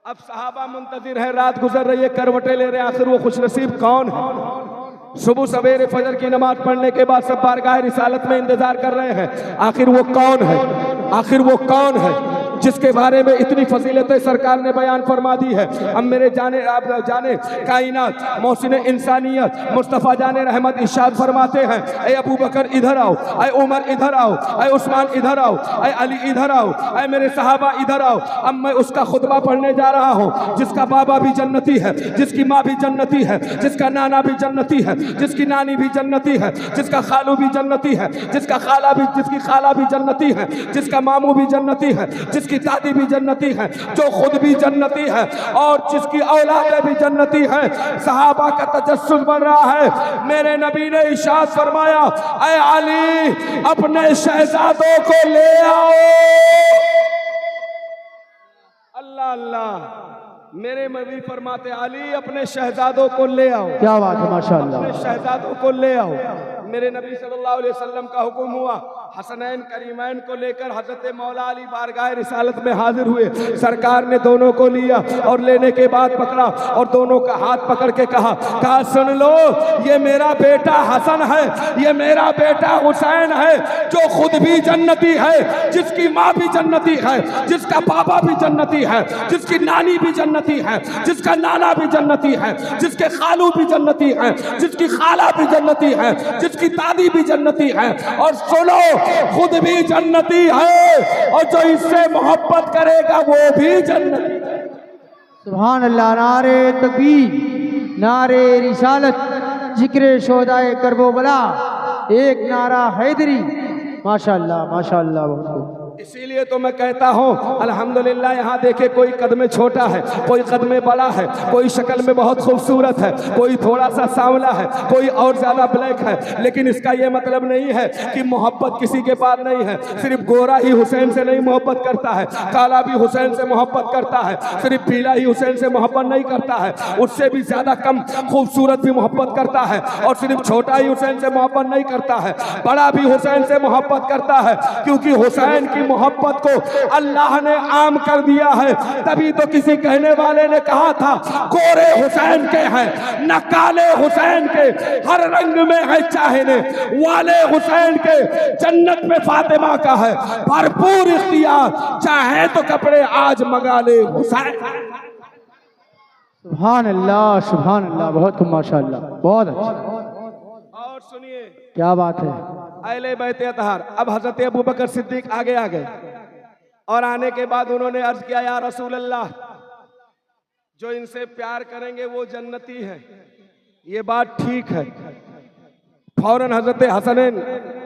अब सहाबा मुंतजिर है, रात गुजर रही है, करवटें ले रहे, आखिर वो खुशनसीब कौन है? सुबह सवेरे फजर की नमाज पढ़ने के बाद सब बारगाह रिसालत में इंतजार कर रहे हैं, आखिर वो कौन है? आखिर वो कौन है जिसके बारे में इतनी फजीलतें सरकार ने बयान फरमा दी है? अब मेरे जाने आप जाने कायनात मोहसिन इंसानियत मुस्तफ़ा जाने रहमत इरशाद फरमाते हैं, ए अबू बकर इधर आओ, ए उमर इधर आओ, ए उस्मान इधर आओ, ए अली इधर आओ, ए मेरे सहाबा इधर आओ। अब मैं उसका खुतबा पढ़ने जा रहा हूँ जिसका बाबा भी जन्नती है, जिसकी माँ भी जन्नती है, जिसका नाना भी जन्नती है, जिसकी नानी भी जन्नती है, जिसका खालू भी जन्नती है, जिसकी खाला भी जन्नती है, जिसका मामू भी जन्नती है, जिसकी दादी भी जन्नती है, जो खुद भी जन्नती है, और जिसकी औलादें भी जन्नती है। सहाबा का तजस्सुस बढ़ रहा है। मेरे नबी ने इरशाद फरमाया, ऐ अली अपने शहजादों को ले आओ। अल्लाह अल्लाह, मेरे नबी फरमाते अली अपने शहजादों को ले आओ। क्या बात है, माशाअल्लाह। अपने शहजादों को ले आओ। मेरे नबी सल्लल्लाहु अलैहि वसल्लम का हुक्म हुआ, हसनैन करीमैन को लेकर हजरत मौला अली बारगाह रिसालत में हाजिर हुए। सरकार ने दोनों को लिया और लेने के बाद पकड़ा और दोनों का हाथ पकड़ के कहा सुन लो, ये मेरा बेटा हसन है, ये मेरा बेटा हुसैन है, जो खुद भी जन्नती है, जिसकी माँ भी जन्नती है, जिसका बाबा भी जन्नती है, जिसकी नानी भी जन्नती है, जिसका नाना भी जन्नती है, जिसके खालू भी जन्नती है, जिसकी खाला भी जन्नती है, जिसकी दादी भी जन्नती है। और सुनो, खुद भी जन्नती है, और जो इससे मोहब्बत करेगा वो भी जन्नती। सुभान अल्लाह। नारे तकबीर, नारे रिसालत, जिक्र शोदाए करबला, एक नारा हैदरी। माशाअल्लाह माशाअल्लाह। बहुत इसीलिए तो मैं कहता हूँ अल्हम्दुलिल्लाह, यहाँ देखे कोई कदम छोटा है, कोई कदम बड़ा है, कोई शक्ल में बहुत खूबसूरत है, कोई थोड़ा सा सांवला है, कोई और ज्यादा ब्लैक है, लेकिन इसका ये मतलब नहीं है कि मोहब्बत किसी के पास नहीं है। सिर्फ गोरा ही हुसैन से नहीं मोहब्बत करता है, काला भी हुसैन से मोहब्बत करता है, सिर्फ पीला ही हुसैन से मोहब्बत नहीं करता है, उससे भी ज्यादा कम खूबसूरत भी मोहब्बत करता है, और सिर्फ छोटा ही हुसैन से मोहब्बत नहीं करता है, बड़ा भी हुसैन से मोहब्बत करता है, क्योंकि हुसैन की मोहब्बत को अल्लाह ने आम कर दिया है। तभी तो किसी कहने वाले ने कहा था, गोरे हुसैन के हैं न काले हुसैन के, हर रंग में है चाहने वाले हुसैन के, जन्नत में फातिमा का है भरपूर इख्तियार, चाहे तो कपड़े आज मंगा ले हुसैन। सुभान अल्लाह सुभान अल्लाह। बहुत माशाअल्लाह, बहुत अच्छा। और सुनिए, क्या बात है। अहले बैत अतहार। अब हजरत अबू बकर सिद्दीक आगे आ गए, और आने के बाद उन्होंने अर्ज किया, या रसूल अल्लाह, जो इनसे प्यार करेंगे वो जन्नती है। ये बात ठीक है। फौरन हजरत हसनैन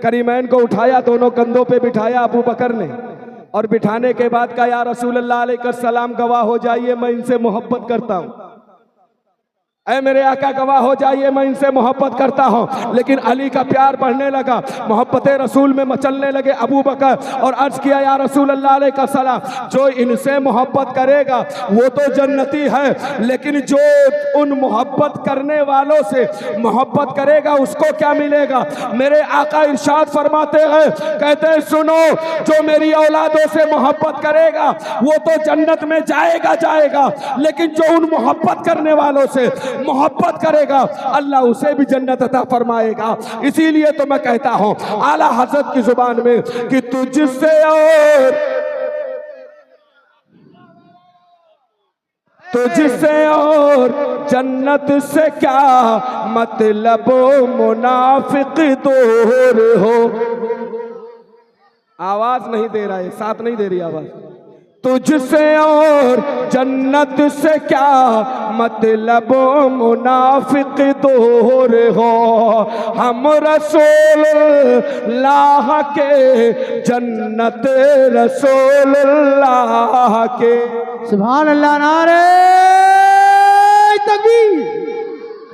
करीमैन को उठाया, दोनों कंधों पे बिठाया अबू बकर ने, और बिठाने के बाद कहा, या रसूल अल्लाह अलैहिस्सलाम सलाम, गवाह हो जाइए मैं इनसे मोहब्बत करता हूँ। ऐ मेरे आका गवाह हो जाइए मैं इनसे मोहब्बत करता हूँ। लेकिन अली का प्यार बढ़ने लगा, मोहब्बत रसूल में मचलने लगे अबू बकर, और अर्ज किया, या रसूल अल्लाह अलैहि सलाम, जो इनसे मोहब्बत करेगा वो तो जन्नती है, लेकिन जो उन मोहब्बत करने वालों से मोहब्बत करेगा उसको क्या मिलेगा? मेरे आका इरशाद फरमाते हैं, कहते हैं, सुनो, जो मेरी औलादों से मोहब्बत करेगा वो तो जन्नत में जाएगा, लेकिन जो उन मोहब्बत करने वालों से मोहब्बत करेगा अल्लाह उसे भी जन्नत अता फरमाएगा। इसीलिए तो मैं कहता हूँ आला हज़रत की जुबान में कि तुझसे और जन्नत से क्या मतलब मुनाफिक दूर हो। आवाज नहीं दे रहा है, साथ नहीं दे रही आवाज। तुझसे और जन्नत से क्या मतलब मुनाफिक दूर हो। हम रसूलुल्लाह के जन्नत रसूलुल्लाह के। सुभान अल्लाह। नारे तकबीर,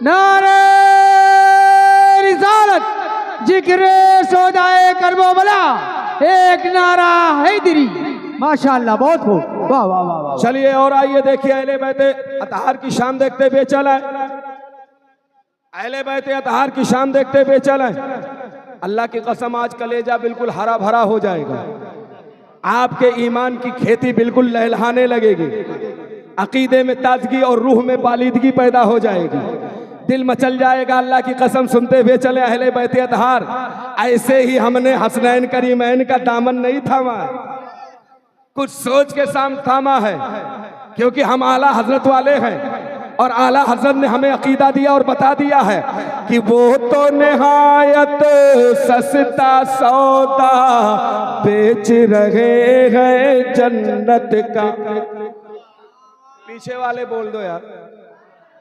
नारे रिसालत, जिक्रे सौदाए करबो बला, एक नारा हैदरी। माशाअल्लाह, बहुत खूब, वाह वाह वाह वाह। चलिए और आइए देखिए अहले बैत अतहार की शान देखते हुए चला है। अहले बैत अतहार की शान देखते हुए चला है। अल्लाह की कसम आज कलेजा बिल्कुल हरा भरा हो जाएगा। आपके ईमान की खेती बिल्कुल लहलहाने लगेगी। अकीदे में ताजगी और रूह में बालिदगी पैदा हो जाएगी। दिल मचल जाएगा। अल्लाह की कसम सुनते हुए चले अहले बैत अतहार, ऐसे ही हमने हसनैन करीमैन का दामन नहीं थामा, कुछ सोच के साम थामा है, क्योंकि हम आला हजरत वाले हैं और आला हजरत ने हमें अकीदा दिया और बता दिया है कि वो तो निहायत सस्ता सौदा बेच रहे हैं जन्नत का। पीछे वाले बोल दो यार,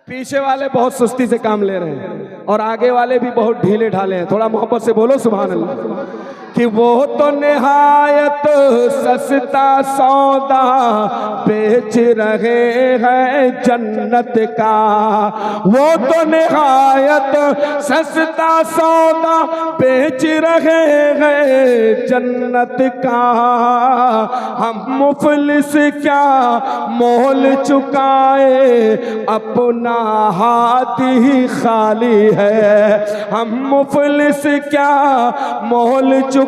पीछे वाले बहुत सुस्ती से काम ले रहे हैं और आगे वाले भी बहुत ढीले ढाले हैं। थोड़ा मोहब्बत से बोलो सुभान अल्लाह। कि वो तो निहायत सस्ता सौदा बेच रहे हैं जन्नत का। वो तो निहायत सस्ता सौदा बेच रहे हैं जन्नत का। हम मुफलिस क्या मोल चुकाए, अपना हाथ ही खाली है। हम मुफलिस क्या मोल चुकाए,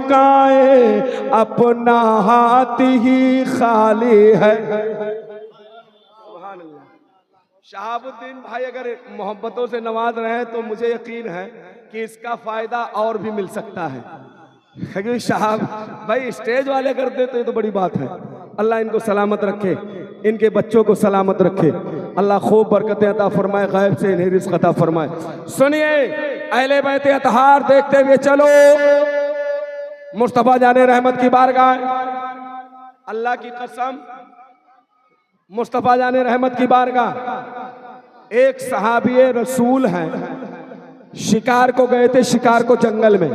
अपना हाथ ही खाली है। शहाबुद्दीन भाई अगर मोहब्बतों से नवाज रहे हैं तो मुझे यकीन है कि इसका फायदा और भी मिल सकता है। क्योंकि शहाब भाई स्टेज वाले कर दे तो ये तो बड़ी बात है। अल्लाह इनको सलामत रखे, इनके बच्चों को सलामत रखे। अल्लाह खूब बरकतें अता फरमाए, गैब से इन्हें रिज़्क़ अता फरमाए। सुनिए अहले बैत अतहार देखते हुए चलो मुस्तफा जाने रहमत की बारगाह। अल्लाह की कसम, मुस्तफा जाने रहमत की बारगाह। एक सहाबी रसूल हैं, शिकार को गए थे, शिकार को जंगल में,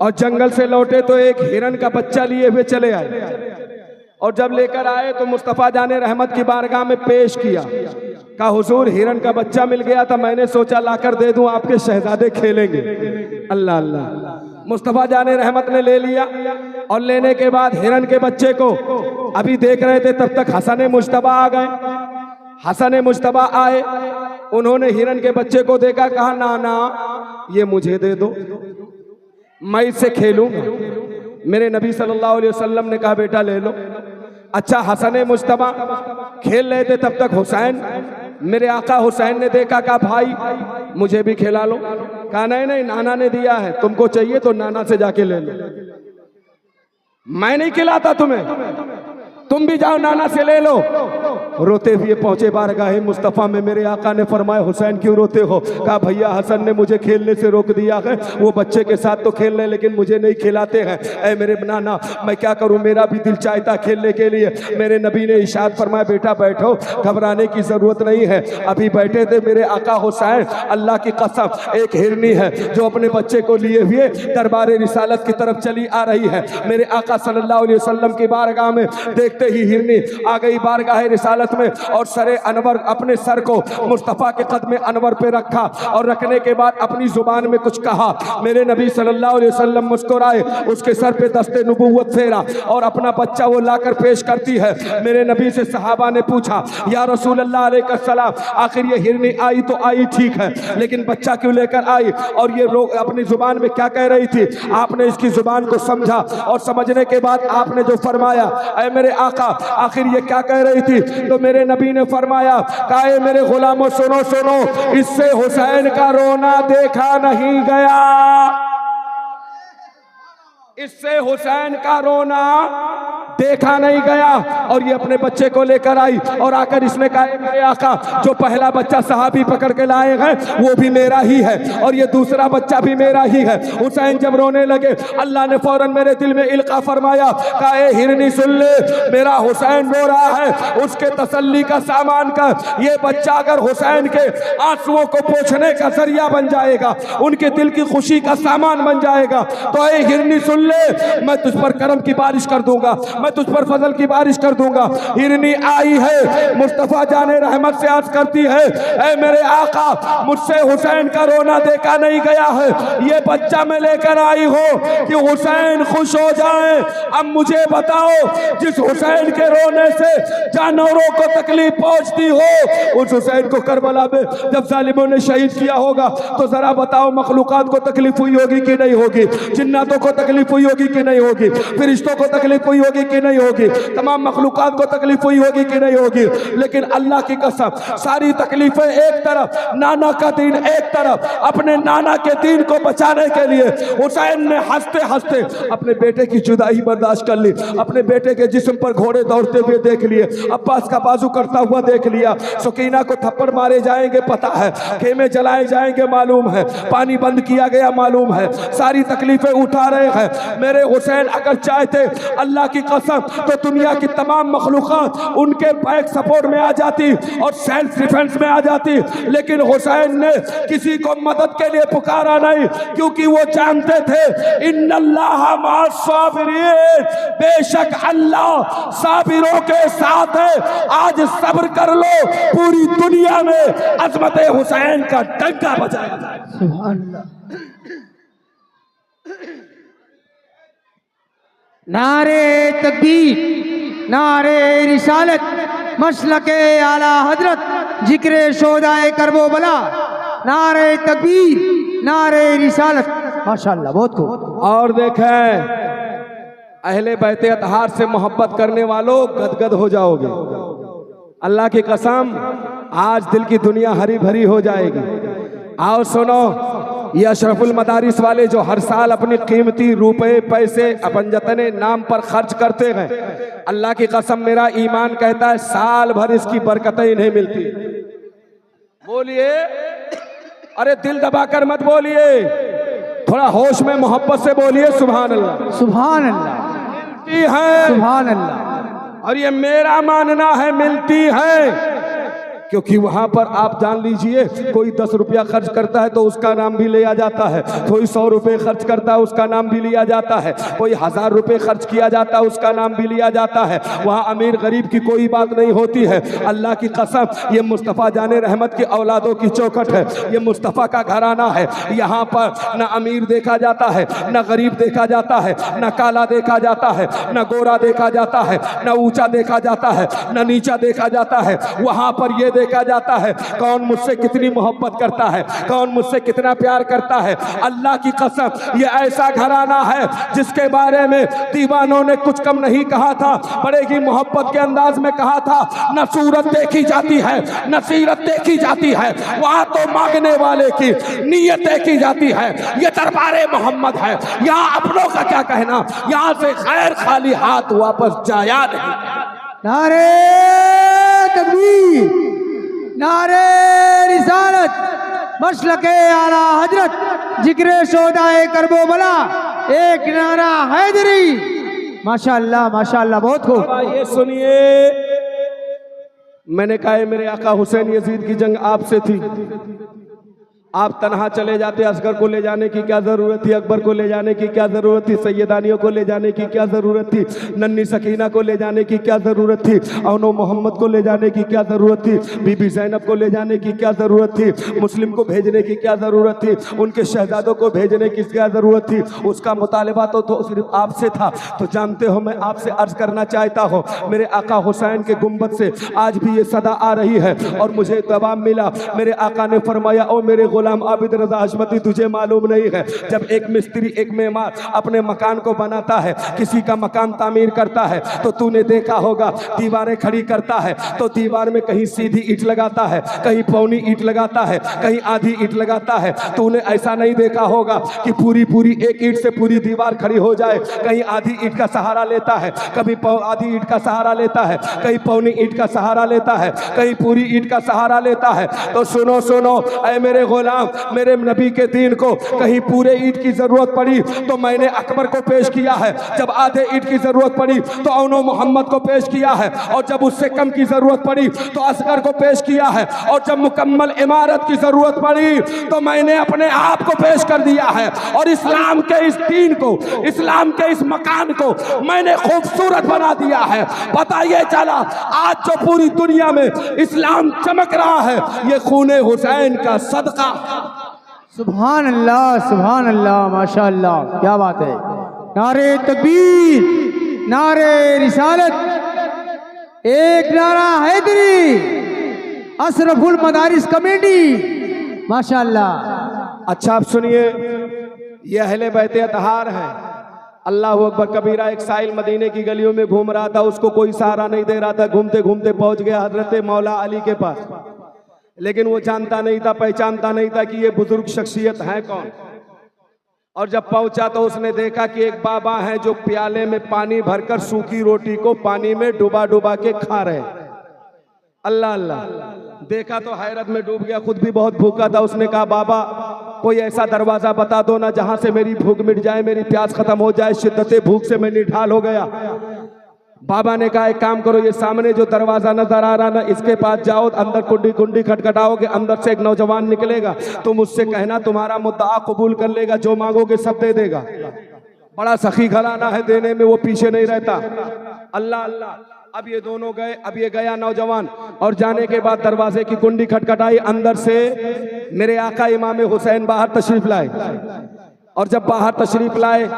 और जंगल से लौटे तो एक हिरन का बच्चा लिए हुए चले आए। और जब लेकर आए तो मुस्तफा जाने रहमत की बारगाह में पेश किया। कहा हुजूर हिरन का बच्चा मिल गया था, मैंने सोचा लाकर दे दूं, आपके शहजादे खेलेंगे। अल्लाह अल्लाह। मुस्तफा जाने रहमत ने ले लिया और लेने के बाद हिरन के बच्चे को अभी देख रहे थे, तब तक हसन मुज्तबा आ गए। हसन मुज्तबा आए, उन्होंने हिरन के बच्चे को देखा, कहा नाना ये मुझे दे दो, मैं इससे खेलूंगा। मेरे नबी सल्लल्लाहु अलैहि वसल्लम ने कहा बेटा ले लो। अच्छा हसन मुज्तबा खेल रहे थे, तब तक हुसैन, मेरे आका हुसैन ने देखा, कहा भाई मुझे भी खिला लो। कहा नहीं नहीं नाना ने दिया है, तुमको चाहिए तो नाना से जाके ले लो, मैं नहीं खिलाता तुम्हें, तुम भी जाओ नाना से ले लो। रोते हुए पहुंचे बारगाह मुस्तफ़ा में। मेरे आका ने फरमाया हुसैन क्यों रोते हो? कहा भैया हसन ने मुझे खेलने से रोक दिया है, वो बच्चे के साथ तो खेल रहे लेकिन मुझे नहीं खिलाते हैं। ऐ मेरे नाना मैं क्या करूं, मेरा भी दिल चाहता खेलने के लिए। मेरे नबी ने इरशाद फरमाया बेटा बैठो, घबराने की जरूरत नहीं है। अभी बैठे थे मेरे आका हुसैन, अल्लाह की कसम एक हिरनी है जो अपने बच्चे को लिए हुए दरबार रिसालत की तरफ चली आ रही है। मेरे आका सल्लल्लाहु अलैहि वसल्लम की बारगाह में देखते ही हिरनी आ गई बारगाह रिसालत में, और सरे अनवर अपने सर को मुस्तफा के कदम अनवर पे रखा और रखने के बाद अपनी जुबान में कुछ कहा। मेरे नबी सल्लल्लाहु अलैहि वसल्लम मुस्कुराए, उसके सर पे दस्ते नबूवत फेरा और अपना बच्चा वो लाकर पेश करती है। मेरे नबी से सहाबा ने पूछा या रसूल अल्लाह अलैहिस्सलाम, आखिर ये हिरनी आई तो आई ठीक है, लेकिन बच्चा क्यों लेकर आई और ये अपनी जुबान में क्या कह रही थी? आपने इसकी जुबान को समझा और समझने के बाद आपने जो फरमाया, ऐ मेरे आका आखिर ये क्या कह रही थी? तो मेरे नबी ने फरमाया, कहा मेरे गुलामों सुनो सुनो, इससे हुसैन का रोना देखा नहीं गया, इससे हुसैन का रोना देखा नहीं गया। और ये अपने बच्चे को लेकर आई और आकर इसने कहा, मेरे आका जो पहला बच्चा सहाबी पकड़ के लाए हैं वो भी मेरा ही है और ये दूसरा बच्चा भी मेरा ही है। हुसैन जब रोने लगे, अल्लाह ने फौरन मेरे दिल में इल्का फरमाया, कहा हिरनी सुन ले, मेरा हुसैन रो रहा है, उसके तसल्ली का सामान कर। ये बच्चा अगर हुसैन के आंसुओं को पोंछने का जरिया बन जाएगा, उनके दिल की खुशी का सामान बन जाएगा, तो ए हिरनी सुन ले, मैं तुझ पर करम की बारिश कर दूंगा, मैं तुझ पर फजल की बारिश कर दूंगा। हिरनी आई है, मुस्तफा जाने रहमत से अर्ज करती है, ऐ मेरे आका मुझसे हुसैन का रोना देखा नहीं गया है, ये बच्चा मैं लेकर आई हूँ कि हुसैन खुश हो जाए। अब मुझे बताओ, जिस हुसैन के रोने से जानवरों को तकलीफ पहुंचती हो, उस हुसैन को करबला में जब जालिमों ने शहीद किया होगा, तो जरा बताओ मखलूकात को तकलीफ हुई होगी कि नहीं होगी? जिन्नातों को तकलीफ हुई होगी कि नहीं होगी? फरिश्तों को तकलीफ हुई होगी कि नहीं होगी? तमाम मखलूकात को तकलीफ हुई होगी कि नहीं होगी? लेकिन अल्लाह की कसम, सारी तकलीफें एक तरफ, नाना का दीन एक तरफ, अपने नाना के दीन को बचाने के लिए हुसैन ने हंसते हंसते अपने बेटे की जुदाई बर्दाश्त कर ली, अपने बेटे के जिस्म पर घोड़े दौड़ते हुए देख लिए, अब्बास का बाजू करता हुआ देख लिया, सुकीना को थप्पड़ मारे जाएंगे पता है, खेमे जलाए जाएंगे मालूम है, पानी बंद किया गया मालूम है, सारी तकलीफें उठा रहे हैं। मेरे हुसैन अगर चाहते अल्लाह की कसम तो दुनिया की तमाम मखलूकात उनके बैक सपोर्ट में आ जाती और सेल्फ डिफेंस में आ जाती, लेकिन हुसैन ने किसी को मदद के लिए पुकारा नहीं, क्योंकि वो जानते थे इन्नल्लाह मास्साबिरीन, बेशक अल्लाह साबिरों के साथ है। आज सब्र कर लो, पूरी दुनिया में अजमत हुसैन का डंका बजाएगा। सुभान अल्लाह। नारे तकबीर, नारे रिसालत, मसलके आला हजरत, जिक्र शोदाए करबो बला, नारे तकबीर, नारे रिसालत, माशाअल्लाह बहुत खूब। और देखें, अहले बैते अतहार से मोहब्बत करने वालों गदगद हो जाओगे, अल्लाह की कसम आज दिल की दुनिया हरी भरी हो जाएगी। आओ सुनो, ये अशरफुल मदारिस वाले जो हर साल अपनी कीमती रुपए पैसे अपन जतने नाम पर खर्च करते हैं, अल्लाह की कसम मेरा ईमान कहता है साल भर इसकी बरकतें इन्हें मिलती। बोलिए, अरे दिल दबाकर मत बोलिए, थोड़ा होश में मोहब्बत से बोलिए सुभान अल्लाह। सुभान अल्लाह, मिलती है, सुभान अल्लाह। और ये मेरा मानना है मिलती है, क्योंकि वहां पर आप जान लीजिए, कोई 10 रुपया खर्च करता है तो उसका नाम भी लिया जाता है, कोई 100 रुपये खर्च करता है उसका नाम भी लिया जाता है, कोई 1000 रुपये खर्च किया जाता है उसका नाम भी लिया जाता है। वहाँ अमीर गरीब की कोई बात नहीं होती है। अल्लाह की कसम, ये मुस्तफ़ा जाने रहमत की औलादों की चौखट है, ये मुस्तफ़ा का घराना है। यहाँ पर न अमीर देखा जाता है, न गरीब देखा जाता है, न काला देखा जाता है, न गोरा देखा जाता है, न ऊंचा देखा जाता है, न नीचा देखा जाता है। वहाँ पर ये देखा जाता है कौन मुझसे कितनी मोहब्बत करता है, कौन मुझसे कितना प्यार करता है। अल्लाह की कसम, ये ऐसा घराना है जिसके बारे में दीवानों ने कुछ कम नहीं कहा था, बड़े ही मोहब्बत के अंदाज में कहा था, न सूरत देखी जाती है न सीरत देखी जाती है, वहां तो मांगने वाले की नीयत देखी जाती है। ये दरबारे मोहम्मद है, यहाँ अपनों का क्या कहना, यहाँ से खैर खाली हाथ वापस जाया नहीं। नारे तकबीर, नारे रिसालत, मसलके आला हजरत, जिक्र शोदाए करबो बला, एक नारा हैदरी। माशाअल्लाह माशाअल्लाह बहुत खूब। ये सुनिए, मैंने कहा मेरे आका हुसैन यजीद की जंग आपसे थी, आप तनहा चले जाते, असगर को ले जाने की क्या ज़रूरत थी, अकबर को ले जाने की क्या ज़रूरत थी, सैयदानियों को ले जाने की क्या ज़रूरत थी, नन्नी सकीना को ले जाने की क्या ज़रूरत थी, औनो मोहम्मद को ले जाने की क्या ज़रूरत थी, बीबी ज़ैनब को ले जाने की क्या ज़रूरत थी, मुस्लिम को भेजने की क्या ज़रूरत थी, उनके शहजादों को भेजने की क्या ज़रूरत थी। उसका मुतालबा तो सिर्फ आपसे था। तो जानते हो, मैं आपसे अर्ज़ करना चाहता हूँ, मेरे आका हुसैन के गुंबद से आज भी ये सदा आ रही है और मुझे जवाब मिला। मेरे आका ने फरमाया, ओ मेरे गुलाम आबिद रजा हशमती तुझे मालूम नहीं है, जब एक मिस्त्री एक मेमार अपने मकान को बनाता है, किसी का मकान तामीर करता है, तो तूने देखा होगा दीवारें खड़ी करता है तो दीवार में कहीं सीधी ईंट लगाता है, कहीं पौनी ईंट लगाता है, कहीं आधी ईंट लगाता है। तूने ऐसा नहीं देखा होगा कि पूरी एक ईंट से पूरी दीवार खड़ी हो जाए। कहीं आधी ईंट का सहारा लेता है, कभी आधी ईंट का सहारा लेता है, कहीं पौनी ईंट का सहारा लेता है, कहीं पूरी ईंट का सहारा लेता है। तो सुनो सुनो ऐ मेरे गुलाम, मेरे नबी के दीन को कहीं पूरे ईंट की जरूरत पड़ी तो मैंने अकबर को पेश किया है, जब आधे ईंट की जरूरत पड़ी तो औनो मोहम्मद को पेश किया है, और जब उससे कम की जरूरत पड़ी तो असगर को पेश किया है, और जब मुकम्मल इमारत की जरूरत पड़ी तो मैंने अपने आप को पेश कर दिया है। और इस्लाम के इस दीन को, इस्लाम के इस मकान को मैंने खूबसूरत बना दिया है। पता ये चला आज जो पूरी दुनिया में इस्लाम चमक रहा है, ये खूने हुसैन का सदका। सुभान अल्लाह, माशाअल्लाह, क्या बात है। नारे तकबीर, नारे रिसालत, एक नारा हैदरी, अशरफुल मदारिस कमेटी, माशाअल्लाह। अच्छा आप सुनिए, ये अहले बैत अतहार है। अल्लाह अकबर कबीरा। एक साइल मदीने की गलियों में घूम रहा था, उसको कोई सहारा नहीं दे रहा था, घूमते घूमते पहुंच गया हजरत मौला अली के पास, लेकिन वो जानता नहीं था, पहचानता नहीं था कि ये बुजुर्ग शख्सियत है कौन। और जब पहुंचा तो उसने देखा कि एक बाबा हैं जो प्याले में पानी भरकर सूखी रोटी को पानी में डुबा डुबा के खा रहे। अल्लाह अल्लाह, देखा तो हैरत में डूब गया, खुद भी बहुत भूखा था। उसने कहा बाबा कोई ऐसा दरवाजा बता दो ना जहां से मेरी भूख मिट जाए, मेरी प्यास खत्म हो जाए, शिद्दत भूख से मैं निढाल हो गया। बाबा ने कहा एक काम करो, ये सामने जो दरवाजा नजर आ रहा ना, इसके पास जाओ, अंदर कुंडी कुंडी खटखटाओगे, अंदर से एक नौजवान निकलेगा, तुम उससे कहना तुम्हारा मुद्दा कबूल कर लेगा, जो मांगोगे सब दे देगा। बड़ा सखी घराना है, देने में वो पीछे नहीं रहता। अल्लाह अल्लाह। अब ये दोनों गए, अब ये गया नौजवान, और जाने के बाद दरवाजे की कुंडी खटखटाई, अंदर से मेरे आका इमाम हुसैन बाहर तशरीफ लाए। और जब बाहर तशरीफ लाए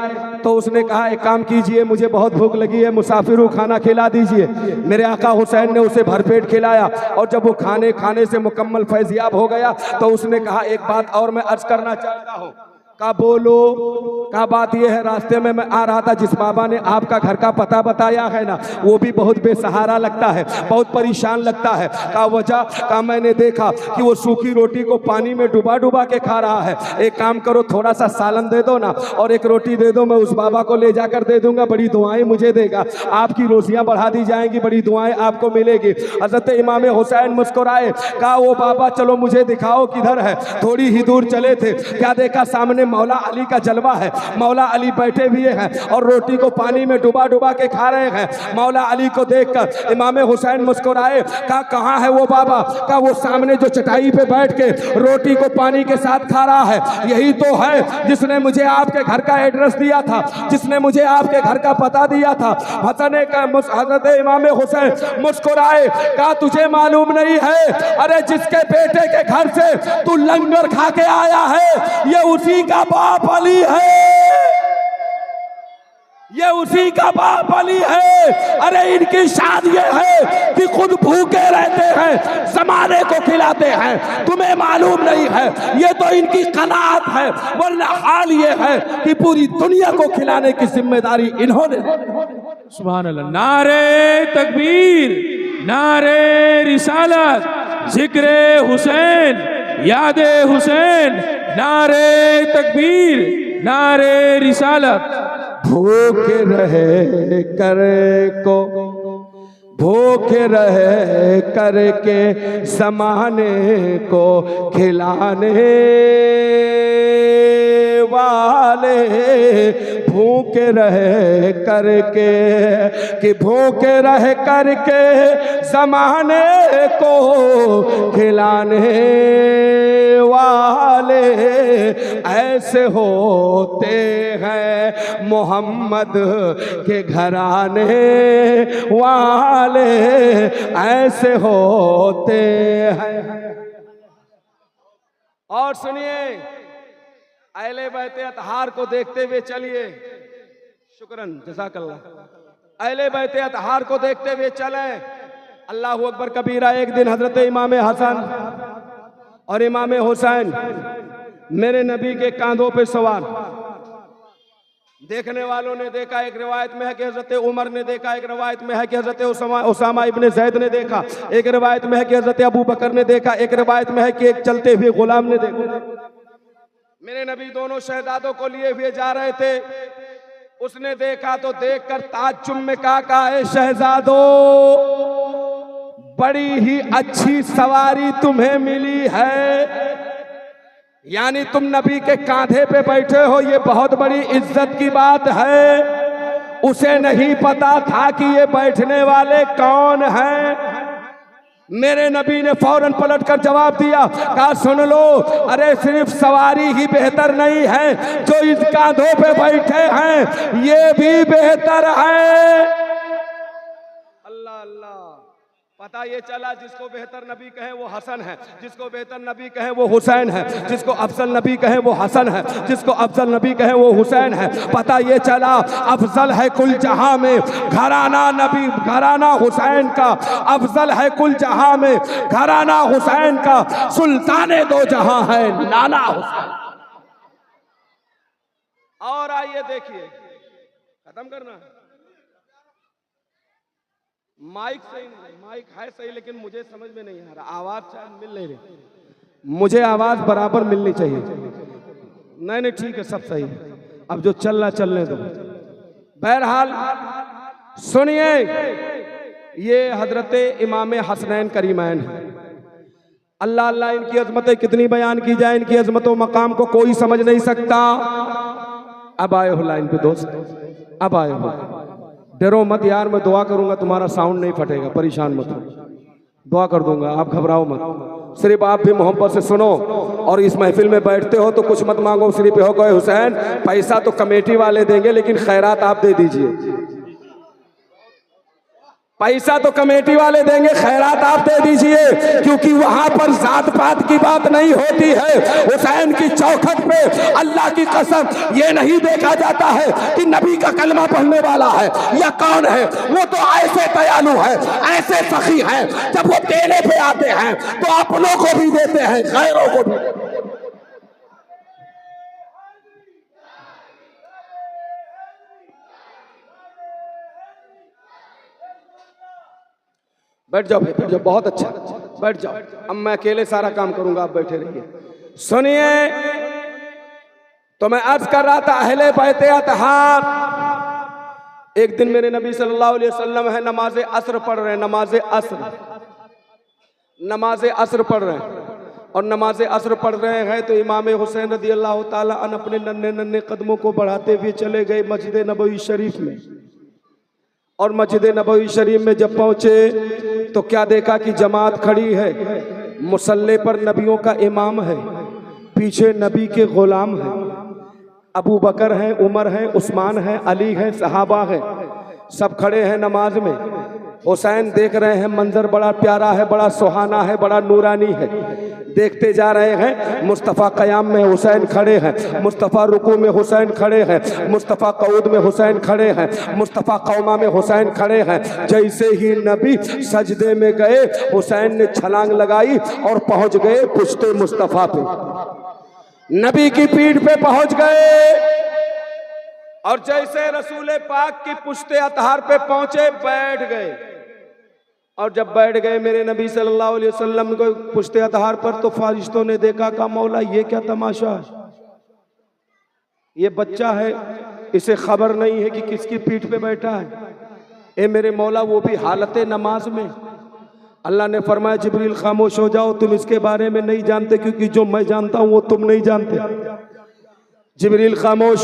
तो उसने कहा एक काम कीजिए, मुझे बहुत भूख लगी है, मुसाफिर हूँ, खाना खिला दीजिए। मेरे आका हुसैन ने उसे भरपेट खिलाया, और जब वो खाने से मुकम्मल फैज़याब हो गया तो उसने कहा एक बात और मैं अर्ज करना चाहता हूँ। कहा बोलो। कहा बात यह है, रास्ते में मैं आ रहा था, जिस बाबा ने आपका घर का पता बताया है ना, वो भी बहुत बेसहारा लगता है, बहुत परेशान लगता है। कहा वजह? कहा मैंने देखा कि वो सूखी रोटी को पानी में डुबा डुबा के खा रहा है। एक काम करो, थोड़ा सा सालन दे दो ना, और एक रोटी दे दो, मैं उस बाबा को ले जाकर दे दूंगा, बड़ी दुआएं मुझे देगा, आपकी रोजियां बढ़ा दी जाएंगी, बड़ी दुआएं आपको मिलेगी। हजरत इमाम हुसैन मुस्कुराए, कहा वो बाबा चलो मुझे दिखाओ किधर है। थोड़ी ही दूर चले थे, क्या देखा सामने मौला अली का जलवा है। मौला अली बैठे हुए हैं और रोटी को पानी में डुबा डुबा के खा रहे हैं। मौला अली को देखकर इमाम हुसैन मुस्कुराए, कहा कहाँ है वो बाबा? कहा वो सामने जो चटाई पे बैठ के रोटी को पानी के साथ खा रहा है, यही तो है जिसने मुझे आपके घर का एड्रेस दिया था, जिसने मुझे आपके घर का पता दिया था। हजरत इमाम हुसैन मुस्कुराए, कहा तुझे मालूम नहीं है, अरे जिसके बेटे के घर से तू लंगर खा के आया है, ये उसी का बाप अली है, ये उसी का बाप अली है। अरे इनकी शान ये है कि खुद भूखे रहते हैं, जमाने को खिलाते हैं, तुम्हें मालूम नहीं है, ये तो इनकी कनात है, वरना हाल ये है कि पूरी दुनिया को खिलाने की जिम्मेदारी इन्होंने। सुभान अल्लाह। नारे तकबीर, नारे रिसालत, जिक्रे हुसैन, यादे हुसैन, नारे तकबीर, नारे रिसालत। भूखे रहे करे को, भूखे रहे करके ज़माने को खिलाने वाले, भूखे रहे करके कि भूखे रहे करके ज़माने को खिलाने वाले ऐसे होते हैं मोहम्मद के घराने वाले, ऐसे होते हैं। और सुनिए, अहले बैत अतहार को देखते हुए चलिए। शुक्रन, जज़ाकल्लाह। अहले बैत अतहार को देखते हुए चले। अल्लाहु अकबर कबीरा। एक दिन हजरत इमाम हसन और इमाम हुसैन मेरे नबी के कांधों पे सवार। देखने वालों ने देखा, एक रिवायत में है कि हजरत उमर ने देखा, एक रिवायत में है कि हजरत उसामा इब्ने ज़ैद ने देखा, एक रिवायत में है कि हजरत अबू बकर ने देखा, एक रिवायत में है कि एक चलते हुए गुलाम ने देखा। मेरे नबी दोनों शहजादों को लिए हुए जा रहे थे। उसने देखा तो देखकर ताज्जुब में कहा है, शहजादो बड़ी ही अच्छी सवारी तुम्हें मिली है, यानी तुम नबी के कांधे पे बैठे हो, ये बहुत बड़ी इज्जत की बात है। उसे नहीं पता था कि ये बैठने वाले कौन हैं। मेरे नबी ने फौरन पलटकर जवाब दिया, कहा सुन लो, अरे सिर्फ सवारी ही बेहतर नहीं है, जो इस कांधों पे बैठे हैं ये भी बेहतर है। अल्लाह अल्लाह। पता ये चला जिसको बेहतर नबी कहे वो हसन है, जिसको बेहतर नबी कहे वो हुसैन है, जिसको अफजल नबी कहे वो हसन है, जिसको अफजल नबी कहे वो हुसैन है। पता ये चला अफजल है कुल जहां में घराना नबी, घराना हुसैन का अफजल है कुल जहां में घराना हुसैन का, सुल्ताने दो जहां है नाना हुसैन। और आइए देखिए, खत्म करना है। माइक सही नहीं, माइक है सही लेकिन मुझे समझ में नहीं आ रहा, आवाज शायद मिल नहीं रही, मुझे आवाज बराबर मिलनी चाहिए। नहीं नहीं ठीक है, सब सही है, अब जो चल रहा चलने दो। बहरहाल सुनिए, ये हजरत इमाम हसनैन करीमैन है। अल्लाह अल्लाह, इनकी अजमतें कितनी बयान की जाए, इनकी अजमतों मकाम को कोई समझ नहीं सकता। अब आए हो लाइन पे दोस्त, अब आए हो, डरो मत यार, मैं दुआ करूंगा तुम्हारा साउंड नहीं फटेगा, परेशान मत हो, दुआ कर दूंगा, आप घबराओ मत। सिर्फ आप भी मोहब्बत से सुनो, और इस महफिल में बैठते हो तो कुछ मत मांगो, सिर्फ हो गए हुसैन, पैसा तो कमेटी वाले देंगे लेकिन खैरात आप दे दीजिए। पैसा तो कमेटी वाले देंगे, खैरात आप दे दीजिए, क्योंकि वहां पर जात पात की बात नहीं होती है। हुसैन की चौखट पे अल्लाह की कसम ये नहीं देखा जाता है कि नबी का कलमा पढ़ने वाला है या कौन है, वो तो ऐसे दयालु है, ऐसे सखी हैं, जब वो देने पे आते हैं तो अपनों को भी देते हैं, गैरों को भी। बैठ जाओ, बैठ जाओ, बहुत अच्छा, बैठ जाओ, अब मैं अकेले सारा काम करूंगा, आप बैठे रहिए। सुनिए, तो मैं अर्ज कर रहा था, अहले बैत अतहार, एक दिन मेरे नबी सल्लल्लाहु अलैहि वसल्लम है, नमाज असर पढ़ रहे हैं, नमाज असर पढ़ रहे हैं, और नमाज असर पढ़ रहे हैं तो इमाम हुसैन रज़ी अल्लाह ताला अन्हु अपने नन्हे नन्हे कदमों को बढ़ाते हुए चले गए मस्जिद नबवी शरीफ में। और मस्जिद नबवी शरीफ में जब पहुंचे तो क्या देखा कि जमात खड़ी है, मुसल्ले पर नबियों का इमाम है, पीछे नबी के गुलाम हैं, अबू बकर हैं, उमर हैं, उस्मान हैं, अली हैं, सहाबा हैं, सब खड़े हैं नमाज में। हुसैन देख रहे हैं, मंजर बड़ा प्यारा है, बड़ा सुहाना है, बड़ा नूरानी है, देखते जा रहे हैं। मुस्तफ़ा क़याम में हुसैन खड़े हैं, मुस्तफ़ा रुकू में हुसैन खड़े हैं, मुस्तफ़ा क़ऊद में हुसैन खड़े हैं, मुस्तफ़ा क़ौमा में हुसैन खड़े हैं। जैसे ही नबी सजदे में गए, हुसैन ने छलांग लगाई और पहुंच गए पुश्ते मुस्तफ़ा पे, नबी की पीठ पे पहुंच गए। और जैसे रसूल पाक की पुश्ते अतहार पे पहुंचे, बैठ गए। और जब बैठ गए मेरे नबी सल्लल्लाहु अलैहि वसल्लम को पुश्ते अतहार पर, तो फारिश्तों ने देखा, कहा मौला ये क्या तमाशा है, ये बच्चा है, इसे खबर नहीं है कि किसकी पीठ पे बैठा है। ए मेरे मौला, वो भी हालत नमाज में। अल्लाह ने फरमाया, जिब्रील खामोश हो जाओ, तुम इसके बारे में नहीं जानते, क्योंकि जो मैं जानता हूं वो तुम नहीं जानते। जिब्रील खामोश।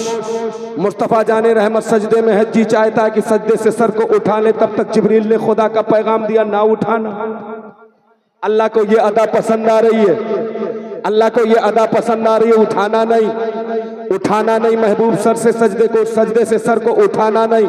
मुस्तफ़ा जाने रहमत सजदे में है, जी चाहता है कि सजदे से सर को उठा ले, तब तक जिब्रील ने खुदा का पैगाम दिया, ना उठाना। अल्लाह को ये अदा पसंद आ रही है, अल्लाह को ये अदा पसंद आ रही है, उठाना नहीं, उठाना नहीं महबूब, सर से सजदे को, सजदे से सर को उठाना नहीं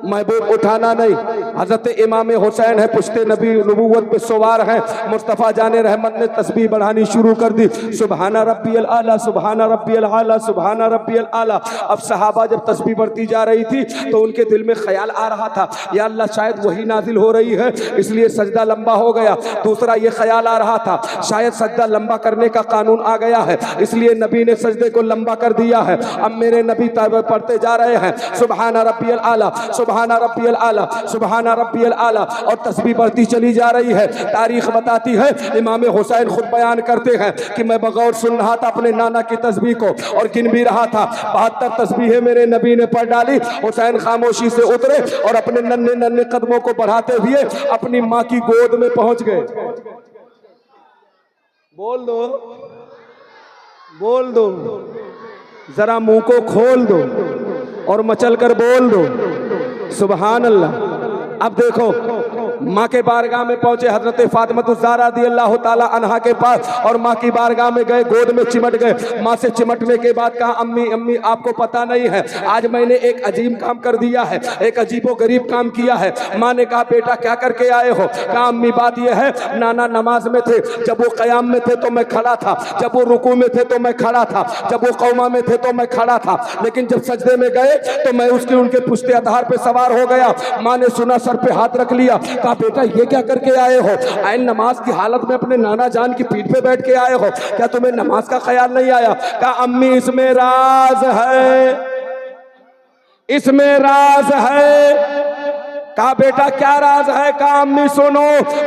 महबूब, उठाना नहीं। हजरत इमाम हुसैन है, पुश्ते नबी नबूवत पे सवार हैं। मुस्तफ़ा जाने रहमत ने तस्बीह बढ़ानी शुरू कर दी, सुबहाना रब्बियल आला, सुबहाना रब्बियल आला, सुबहाना रब्बियल आला। अब सहाबा जब तस्बीह बढ़ती जा रही थी तो उनके दिल में ख्याल आ रहा था, या अल्लाह शायद वही नाजिल हो रही है इसलिए सजदा लंबा हो गया। दूसरा ये ख्याल आ रहा था शायद सजदा लंबा करने का कानून आ गया है इसलिए नबी ने सजदे को लंबा कर दिया है। अब मेरे नबी पढ़ते जा रहे हैं सुबहाना रब्बियल आला, सुबहाना रब्बियल आला, सुबहाना रब्बियल आला, और तस्बीह बढ़ती चली जा रही है। तारीख बताती है, इमाम हुसैन खुद बयान करते हैं कि मैं बगौर सुन रहा था अपने नाना की तस्बीह को और गिन भी रहा था। 72 तस्बीहें मेरे नबी ने पढ़ डाली। हुसैन खामोशी से उतरे और अपने नन्हे नन्हे कदमों को बढ़ाते हुए अपनी माँ की गोद में पहुंच गए। बोल दो, बोल दो, जरा मुंह को खोल दो और मचल कर बोल दो सुभान अल्लाह। अब देखो माँ के बारगाह में पहुंचे हजरत फातिमा ज़हरा रज़ियल्लाहु ताला अन्हा के पास और माँ की बारगाह में गए, गोद में चिमट गए। माँ से चिमटने के बाद कहा अम्मी अम्मी आपको पता नहीं है आज मैंने एक अजीब काम कर दिया है, एक अजीबो गरीब काम किया है। माँ ने कहा बेटा क्या करके आए हो? कहा अम्मी बात यह है नाना नमाज में थे, जब वो क़याम में थे तो मैं खड़ा था, जब वो रुकू में थे तो मैं खड़ा था, जब वो कौमा में थे तो मैं खड़ा था, लेकिन जब सजदे में गए तो मैं उनके पुश्ते अतहार पे सवार हो गया। माँ ने सुना, सर पे हाथ रख लिया, कहा बेटा ये क्या करके आए हो? ऐन नमाज की हालत में अपने नाना जान की पीठ पे बैठ के आए हो, क्या तुम्हें नमाज का ख्याल नहीं आया? कहा अम्मी इसमें राज है, इसमें राज है। कहा बेटा क्या राज है? कहा अम्मी सुनो,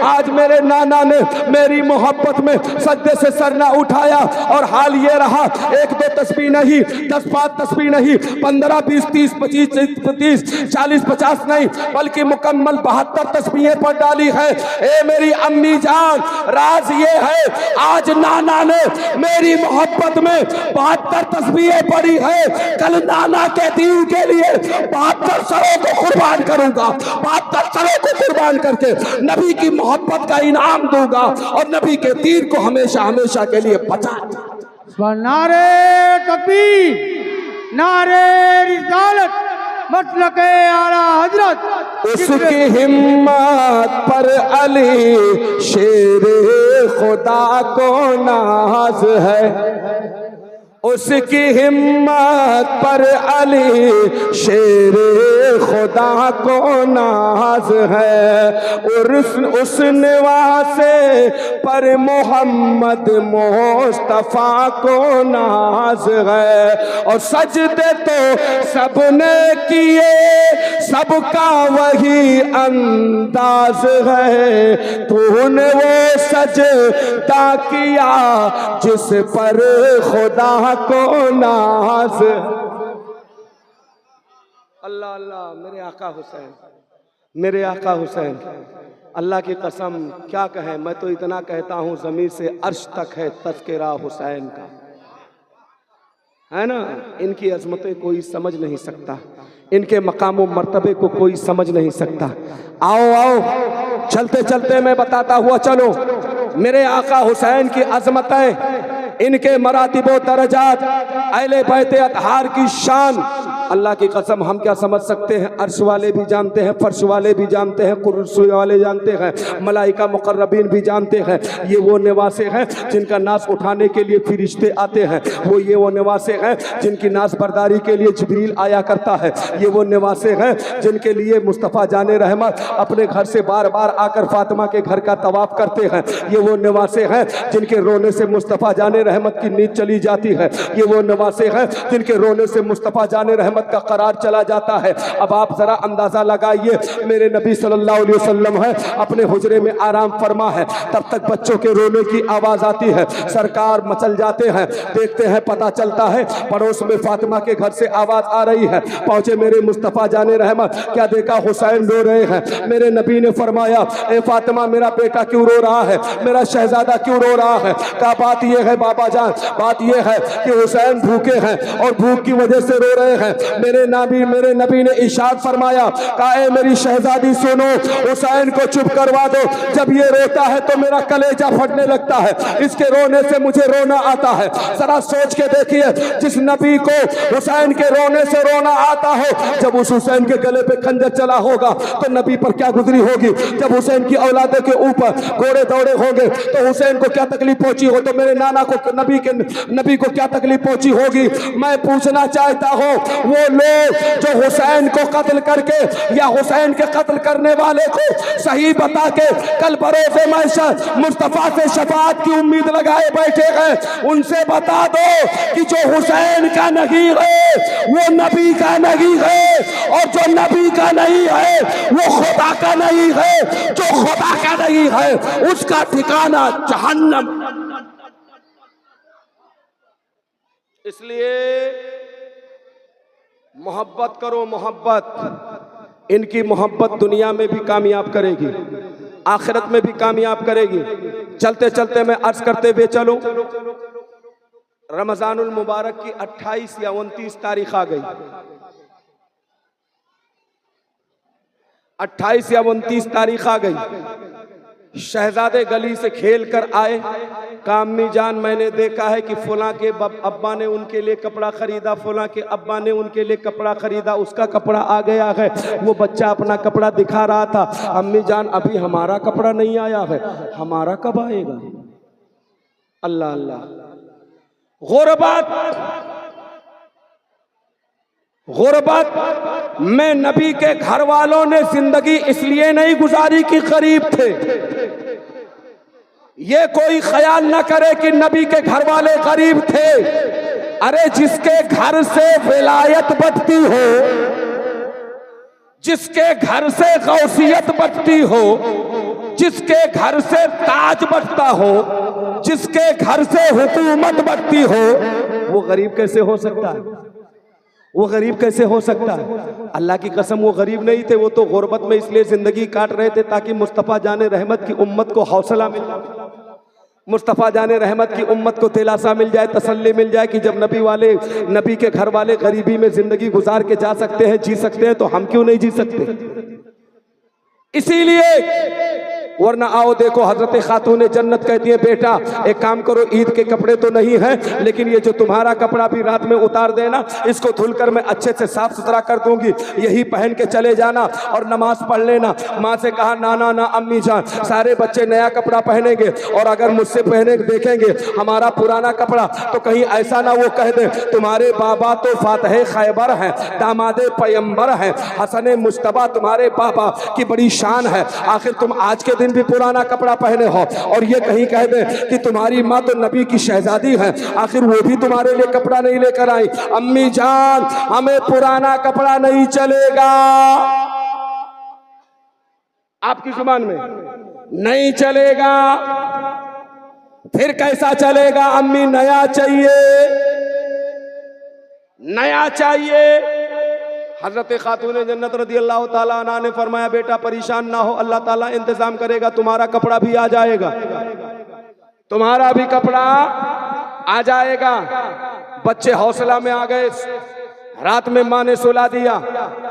आज मेरे नाना ने मेरी मोहब्बत में सजदे से सर ना उठाया और हाल ये रहा, एक दो तस्बीह नहीं, 10-5 तस्बीह नहीं, 15, 20, 30, 25, 40, 50 नहीं, बल्कि मुकम्मल 72 तस्बीहें पढ़ डाली है। ए मेरी अम्मी जान, राज ये है आज नाना ने मेरी मोहब्बत में 72 तस्बीहें पढ़ी है। कल नाना के दीन के लिए 72 सरों को कुर्बान करूंगा, 72 सरों को कुर्बान करके नबी की मोहब्बत का इनाम दूंगा और नबी के दीन को हमेशा हमेशा के लिए बचा। नारे तकबीर, नारे रिसालत, मसलके आला हजरत। उसकी हिम्मत पर अली शेरे खुदा को नाज है, उसकी हिम्मत पर अली शेरे खुदा को नाज है, और उस नवासे पर मोहम्मद मुस्तफ़ा को नाज है। और सजदे तो सबने किए, सबका वही अंदाज है, तूने वो सजदा किया जिस पर खुदा को नाज। अल्लाह अल्लाह, मेरे आका हुसैन, मेरे आका हुसैन, अल्लाह की कसम क्या कहें, मैं तो इतना कहता हूँ ज़मीन से अर्श तक है तज़किरा हुसैन का, है ना। इनकी अजमतें कोई समझ नहीं सकता, इनके मकाम व मर्तबे को कोई समझ नहीं सकता। आओ आओ चलते चलते मैं बताता हुआ चलो मेरे आका हुसैन की अजमतें, इनके मरातिबो दरजात, अहले बैत अतहार की शान। अल्लाह की कसम हम क्या समझ सकते हैं? अर्श वाले भी जानते हैं, फर्श वाले भी जानते हैं, कुर्सी वाले जानते हैं, मलाइका मुकर्रबीन भी जानते हैं। ये वो निवासे हैं जिनका नास उठाने के लिए फरिश्ते आते हैं, ये वो निवासे हैं जिनकी नास बरदारी के लिए जिब्रील आया करता है, ये वो निवासे हैं जिनके लिए मुस्तफ़ा जाने रहमत अपने घर से बार बार आकर फातिमा के घर का तवाफ करते हैं, ये वो निवासे हैं जिनके रोने से मुस्तफ़ा जाने रहमत की नींद चली जाती है, ये वो निवासे हैं जिनके रोने से मुस्तफ़ा जाने रहमत का करार चला जाता है। अब आप जरा अंदाजा लगाइए, मेरे नबी सल्लल्लाहु अलैहि वसल्लम है अपने हुजरे में आराम फरमा है, तब तक बच्चों के रोने की आवाज आती है, सरकार मचल जाते हैं, देखते हैं पता चलता है पड़ोस में फातिमा के घर से आवाज आ रही है। पहुंचे मेरे मुस्तफ़ा जाने रहमत, क्या देखा? हुसैन रो रहे हैं। मेरे नबी ने फरमाया, ए फातिमा मेरा बेटा क्यों रो रहा है, मेरा शहजादा क्यों रो रहा है? क्या बात यह है बाबा जान, बात यह है कि हुसैन भूखे हैं और भूख की वजह से रो रहे हैं। मेरे नबी ने इरशाद फरमाया, कहा ए मेरी शहजादी सुनो, हुसैन को चुप करवा दो। जब ये रोता है तो मेरा कलेजा फटने लगता है, इसके रोने से मुझे रोना आता है। जरा सोच के देखिए, जिस नबी को हुसैन के रोने से रोना आता हो, जब उस हुसैन के गले पे खंजर चला होगा तो नबी पर क्या गुजरी होगी। जब हुसैन की औलादे के ऊपर घोड़े दौड़े होंगे तो हुसैन को क्या तकलीफ पहुंची हो, तो मेरे नाना को नबी को क्या तकलीफ पहुंची होगी। मैं पूछना चाहता हूं, वो लोग जो हुसैन को कत्ल करके या हुसैन के कत्ल करने वाले को सही बता के कल बरोज़े महशर मुस्तफा से शफाअत की उम्मीद लगाए बैठे हैं, उनसे बता दो कि जो हुसैन का नहीं है वो नबी का नहीं है, और जो नबी का नहीं है वो खुदा का नहीं है। जो खुदा का नहीं है उसका ठिकाना जहन्नम। इसलिए मोहब्बत करो, मोहब्बत। इनकी मोहब्बत दुनिया में भी कामयाब करेगी, आखिरत में भी कामयाब करेगी। चलते चलते मैं अर्ज करते हुए चलूं, रमजानुल मुबारक की 28 या 29 तारीख आ गई। 28 या 29 तारीख आ गई। शहजादे गली से खेल कर आए, कामी जान मैंने देखा है कि फुला के अब्बा ने उनके लिए कपड़ा खरीदा, फुला के अब्बा ने उनके लिए कपड़ा खरीदा, उसका कपड़ा आ गया है। वो बच्चा अपना कपड़ा दिखा रहा था, अम्मी जान अभी हमारा कपड़ा नहीं आया है, हमारा कब आएगा। अल्लाह अल्लाह। गुरबत में नबी के घर वालों ने जिंदगी इसलिए नहीं गुजारी कि गरीब थे। ये कोई ख्याल न करे कि नबी के घर वाले गरीब थे। अरे जिसके घर से विलायत बटती हो, जिसके घर से गौसियत बटती हो, जिसके घर से ताज बटता हो, जिसके घर से हुकूमत बटती हो, वो गरीब कैसे हो सकता है। वो गरीब कैसे हो सकता है। अल्लाह की कसम वो गरीब नहीं थे, वो तो गुर्बत में इसलिए जिंदगी काट रहे थे ताकि मुस्तफ़ा जाने रहमत की उम्मत को हौसला मिल जाए, मुस्तफ़ा जाने रहमत की उम्मत को दिलासा मिल जाए, तसल्ली मिल जाए कि जब नबी के घर वाले गरीबी में जिंदगी गुजार के जा सकते हैं, जी सकते हैं, तो हम क्यों नहीं जी सकते। इसीलिए वरना आओ देखो, हजरत खातून जन्नत कहती है, बेटा एक काम करो, ईद के कपड़े तो नहीं हैं, लेकिन ये जो तुम्हारा कपड़ा भी रात में उतार देना, इसको धुलकर मैं अच्छे से साफ सुथरा कर दूंगी, यही पहन के चले जाना और नमाज पढ़ लेना। माँ से कहा, ना ना ना अम्मी जान, सारे बच्चे नया कपड़ा पहनेंगे और अगर मुझसे पहने देखेंगे हमारा पुराना कपड़ा तो कहीं ऐसा ना वो कह दे तुम्हारे बाबा तो फातह खैबर हैं, दामादे पैगंबर हैं, हसन मुश्तबा तुम्हारे बाबा की बड़ी शान है, आखिर तुम आज के दिन भी पुराना कपड़ा पहने हो, और ये कहीं कह दे कि तुम्हारी माँ तो नबी की शहजादी है, आखिर वो भी तुम्हारे लिए कपड़ा नहीं लेकर आई। अम्मी जान हमें पुराना कपड़ा नहीं चलेगा, आपकी जुबान में नहीं चलेगा, फिर कैसा चलेगा। अम्मी नया चाहिए, नया चाहिए। हजरत खातून जन्नत रदी अल्लाह ताला अन्हा ने फरमाया, बेटा परेशान ना हो, अल्लाह ताला इंतजाम करेगा, तुम्हारा कपड़ा भी आ जाएगा, तुम्हारा भी कपड़ा आ जाएगा। बच्चे हौसला में आ गए, रात में माँ ने सुला दिया,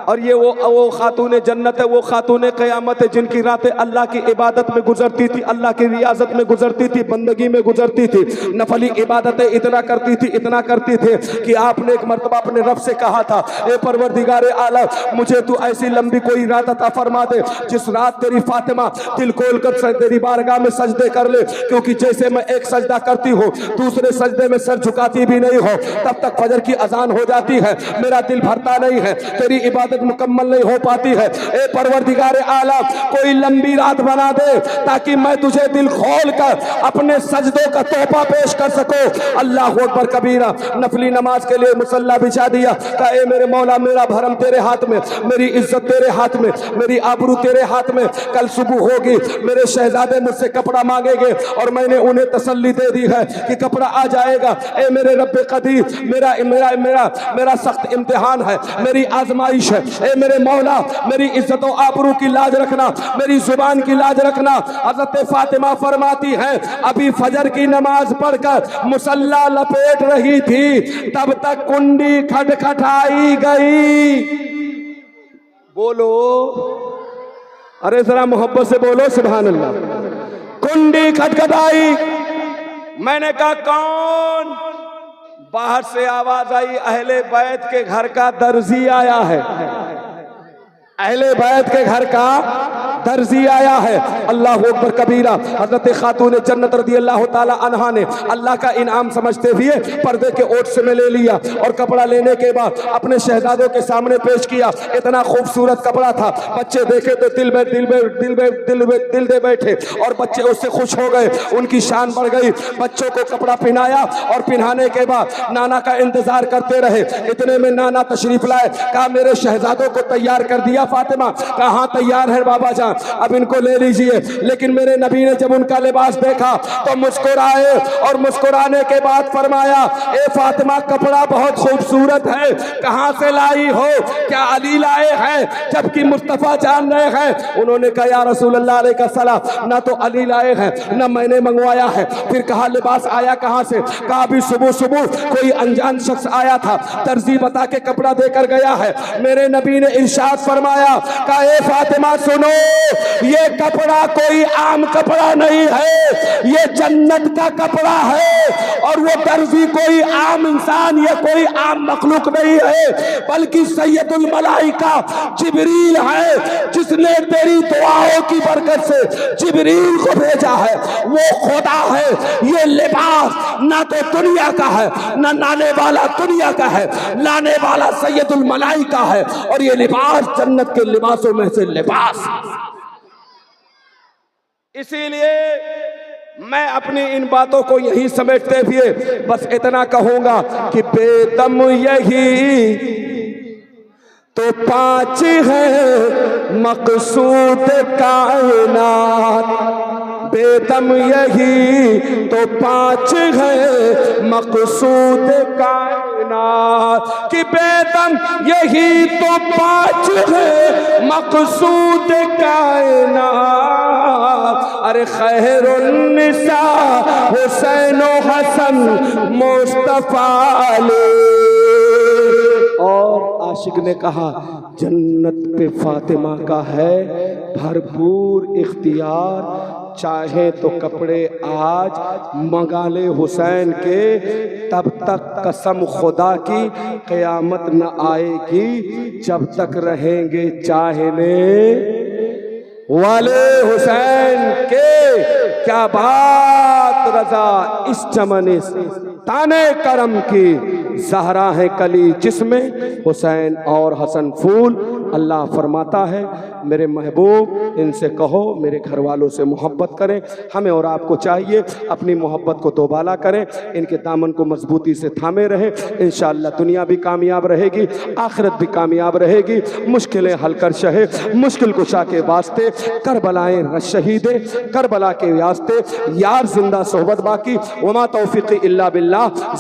और ये वो खातून जन्नत है, वो खातून क़यामत है जिनकी रातें अल्लाह की इबादत में गुजरती थी, अल्लाह की रियाजत में गुजरती थी, बंदगी में गुजरती थी, नफली इबादतें इतना करती थी कि आपने एक मरतबा अपने रब से कहा था, ए परवरदिगार आलम, मुझे तू ऐसी लंबी कोई रात अता फरमा दे जिस रात तेरी फातिमा दिल खोल कर तेरी बारगाह में सजदे कर ले, क्योंकि जैसे मैं एक सजदा करती हूँ दूसरे सजदे में सर झुकाती भी नहीं हो, तब तक फजर की अजान हो जाती है, मेरा दिल भरता नहीं है, तेरी इबादत मुकम्मल नहीं हो पाती है। ए परवरदिगार आलम, कोई लंबी रात बना दे ताकि मैं तुझे दिल खोल कर अपने सजदों का तोहफा पेश कर सकूं। अल्लाह अकबर कबीरा। नफली नमाज के लिए मुसल्ला बिछा दिया, कहा ए मेरे मौला, मेरा भरम तेरे हाथ में, मेरी इज्जत तेरे हाथ में, मेरी आबरू तेरे हाथ में। कल सुबह होगी, मेरे शहजादे मुझसे कपड़ा मांगेंगे और मैंने उन्हें तसल्ली दे दी है कि कपड़ा आ जाएगा। ए मेरे रब्बे कदीर, मेरा मेरा मेरा मेरा सख्त इम्तिहान है, मेरी आजमाइश है। ए मेरे मौला, मेरी इज्जत और आबरू की लाज रखना, मेरी जुबान की लाज रखना। हजरत फातिमा फरमाती है, अभी फजर की नमाज पढ़कर मुसल्ला लपेट रही थी, तब तक कुंडी खटखटाई गई। बोलो, अरे जरा मोहब्बत से बोलो सुभान अल्लाह। कुंडी खटखटाई। मैंने कहा कौन? बाहर से आवाज आई, अहले बैत के घर का दर्जी आया है। अहले बैत के घर का दर्जी आया है। अल्लाह अकबर कबीरा। हजरत खातून जन्नत रदी अल्लाह ताला अन्हा ने अल्लाह का इनाम समझते हुए पर्दे के ओट से में ले लिया और कपड़ा लेने के बाद अपने शहजादों के सामने पेश किया। इतना खूबसूरत कपड़ा था, बच्चे देखे तो दिल दे बैठे और बच्चे उससे खुश हो गए, उनकी शान बढ़ गई। बच्चों को कपड़ा पहनाया और पहनाने के बाद नाना का इंतजार करते रहे। इतने में नाना तशरीफ लाए। कहा मेरे शहजादों को तैयार कर दिया फातिमा? कहाँ तैयार है बाबा जान, अब इनको ले लीजिए। लेकिन मेरे नबी ने जब उनका लिबास देखा तो मुस्कुराए और मुस्कुराने के बाद फरमाया, ए फातिमा कपड़ा बहुत खूबसूरत है, कहाँ से लाई हो? क्या अली लाए हैं? जबकि मुस्तफा जान रहे हैं। उन्होंने कहा या रसूल अल्लाह अलैहि सलाम, ना तो अली लाए हैं ना मैंने मंगवाया है। फिर कहा लिबास आया कहाँ से? कहा अभी सुबह सुबह कोई अनजान शख्स आया था, दर्जी बता के कपड़ा देकर गया है। मेरे नबी ने इरशाद फरमाया, कहा ए फातिमा सुनो, ये कपड़ा कोई आम कपड़ा नहीं है, ये जन्नत का कपड़ा है। और वो दर्जी कोई आम इंसान या कोई आम मखलूक नहीं है, बल्कि सैयदुल मलाइका जिब्रील है, जिसने तेरी दुआओं की बरकत से जिब्रील को भेजा है। वो खुदा है। ये लिबास ना तो दुनिया का है, ना लाने वाला दुनिया का है, लाने वाला सैयदुल मलाइका है। और ये लिबास जन्नत के लिबासों में से लिबास। इसीलिए मैं अपनी इन बातों को यही समेटते हुए बस इतना कहूंगा कि बेदम यही तो पांच है मकसूद कायनात। बेदम यही तो पांच है मकसूद कायनात। कि बेदम यही तो पांच है मकसूद कायनात। अरे खैरुन्निसा हुसैन हसन मुस्तफा ले। और आशिक ने कहा जन्नत पे फातिमा का है भरपूर इख्तियार, चाहे तो कपड़े आज मंगा ले हुसैन के, तब तक कसम खुदा की क़यामत न आएगी जब तक रहेंगे चाहने वाले हुसैन के। क्या बात रजा इस चमन ताने करम की ज़हरा है कली, जिसमें हुसैन और हसन फूल। अल्लाह फरमाता है मेरे महबूब इनसे कहो मेरे घर वालों से मोहब्बत करें। हमें और आपको चाहिए अपनी मोहब्बत को दोबाला करें, इनके दामन को मजबूती से थामे रहें। इंशाअल्लाह दुनिया भी कामयाब रहेगी, आखिरत भी कामयाब रहेगी। मुश्किलें हल कर शहे मुश्किल कुशा के वास्ते, करबलाएं शहीदे करबला के वास्ते, यार जिंदा सोहबत बाकी। वमा तौफीक़ी इल्ला बिल्लाह।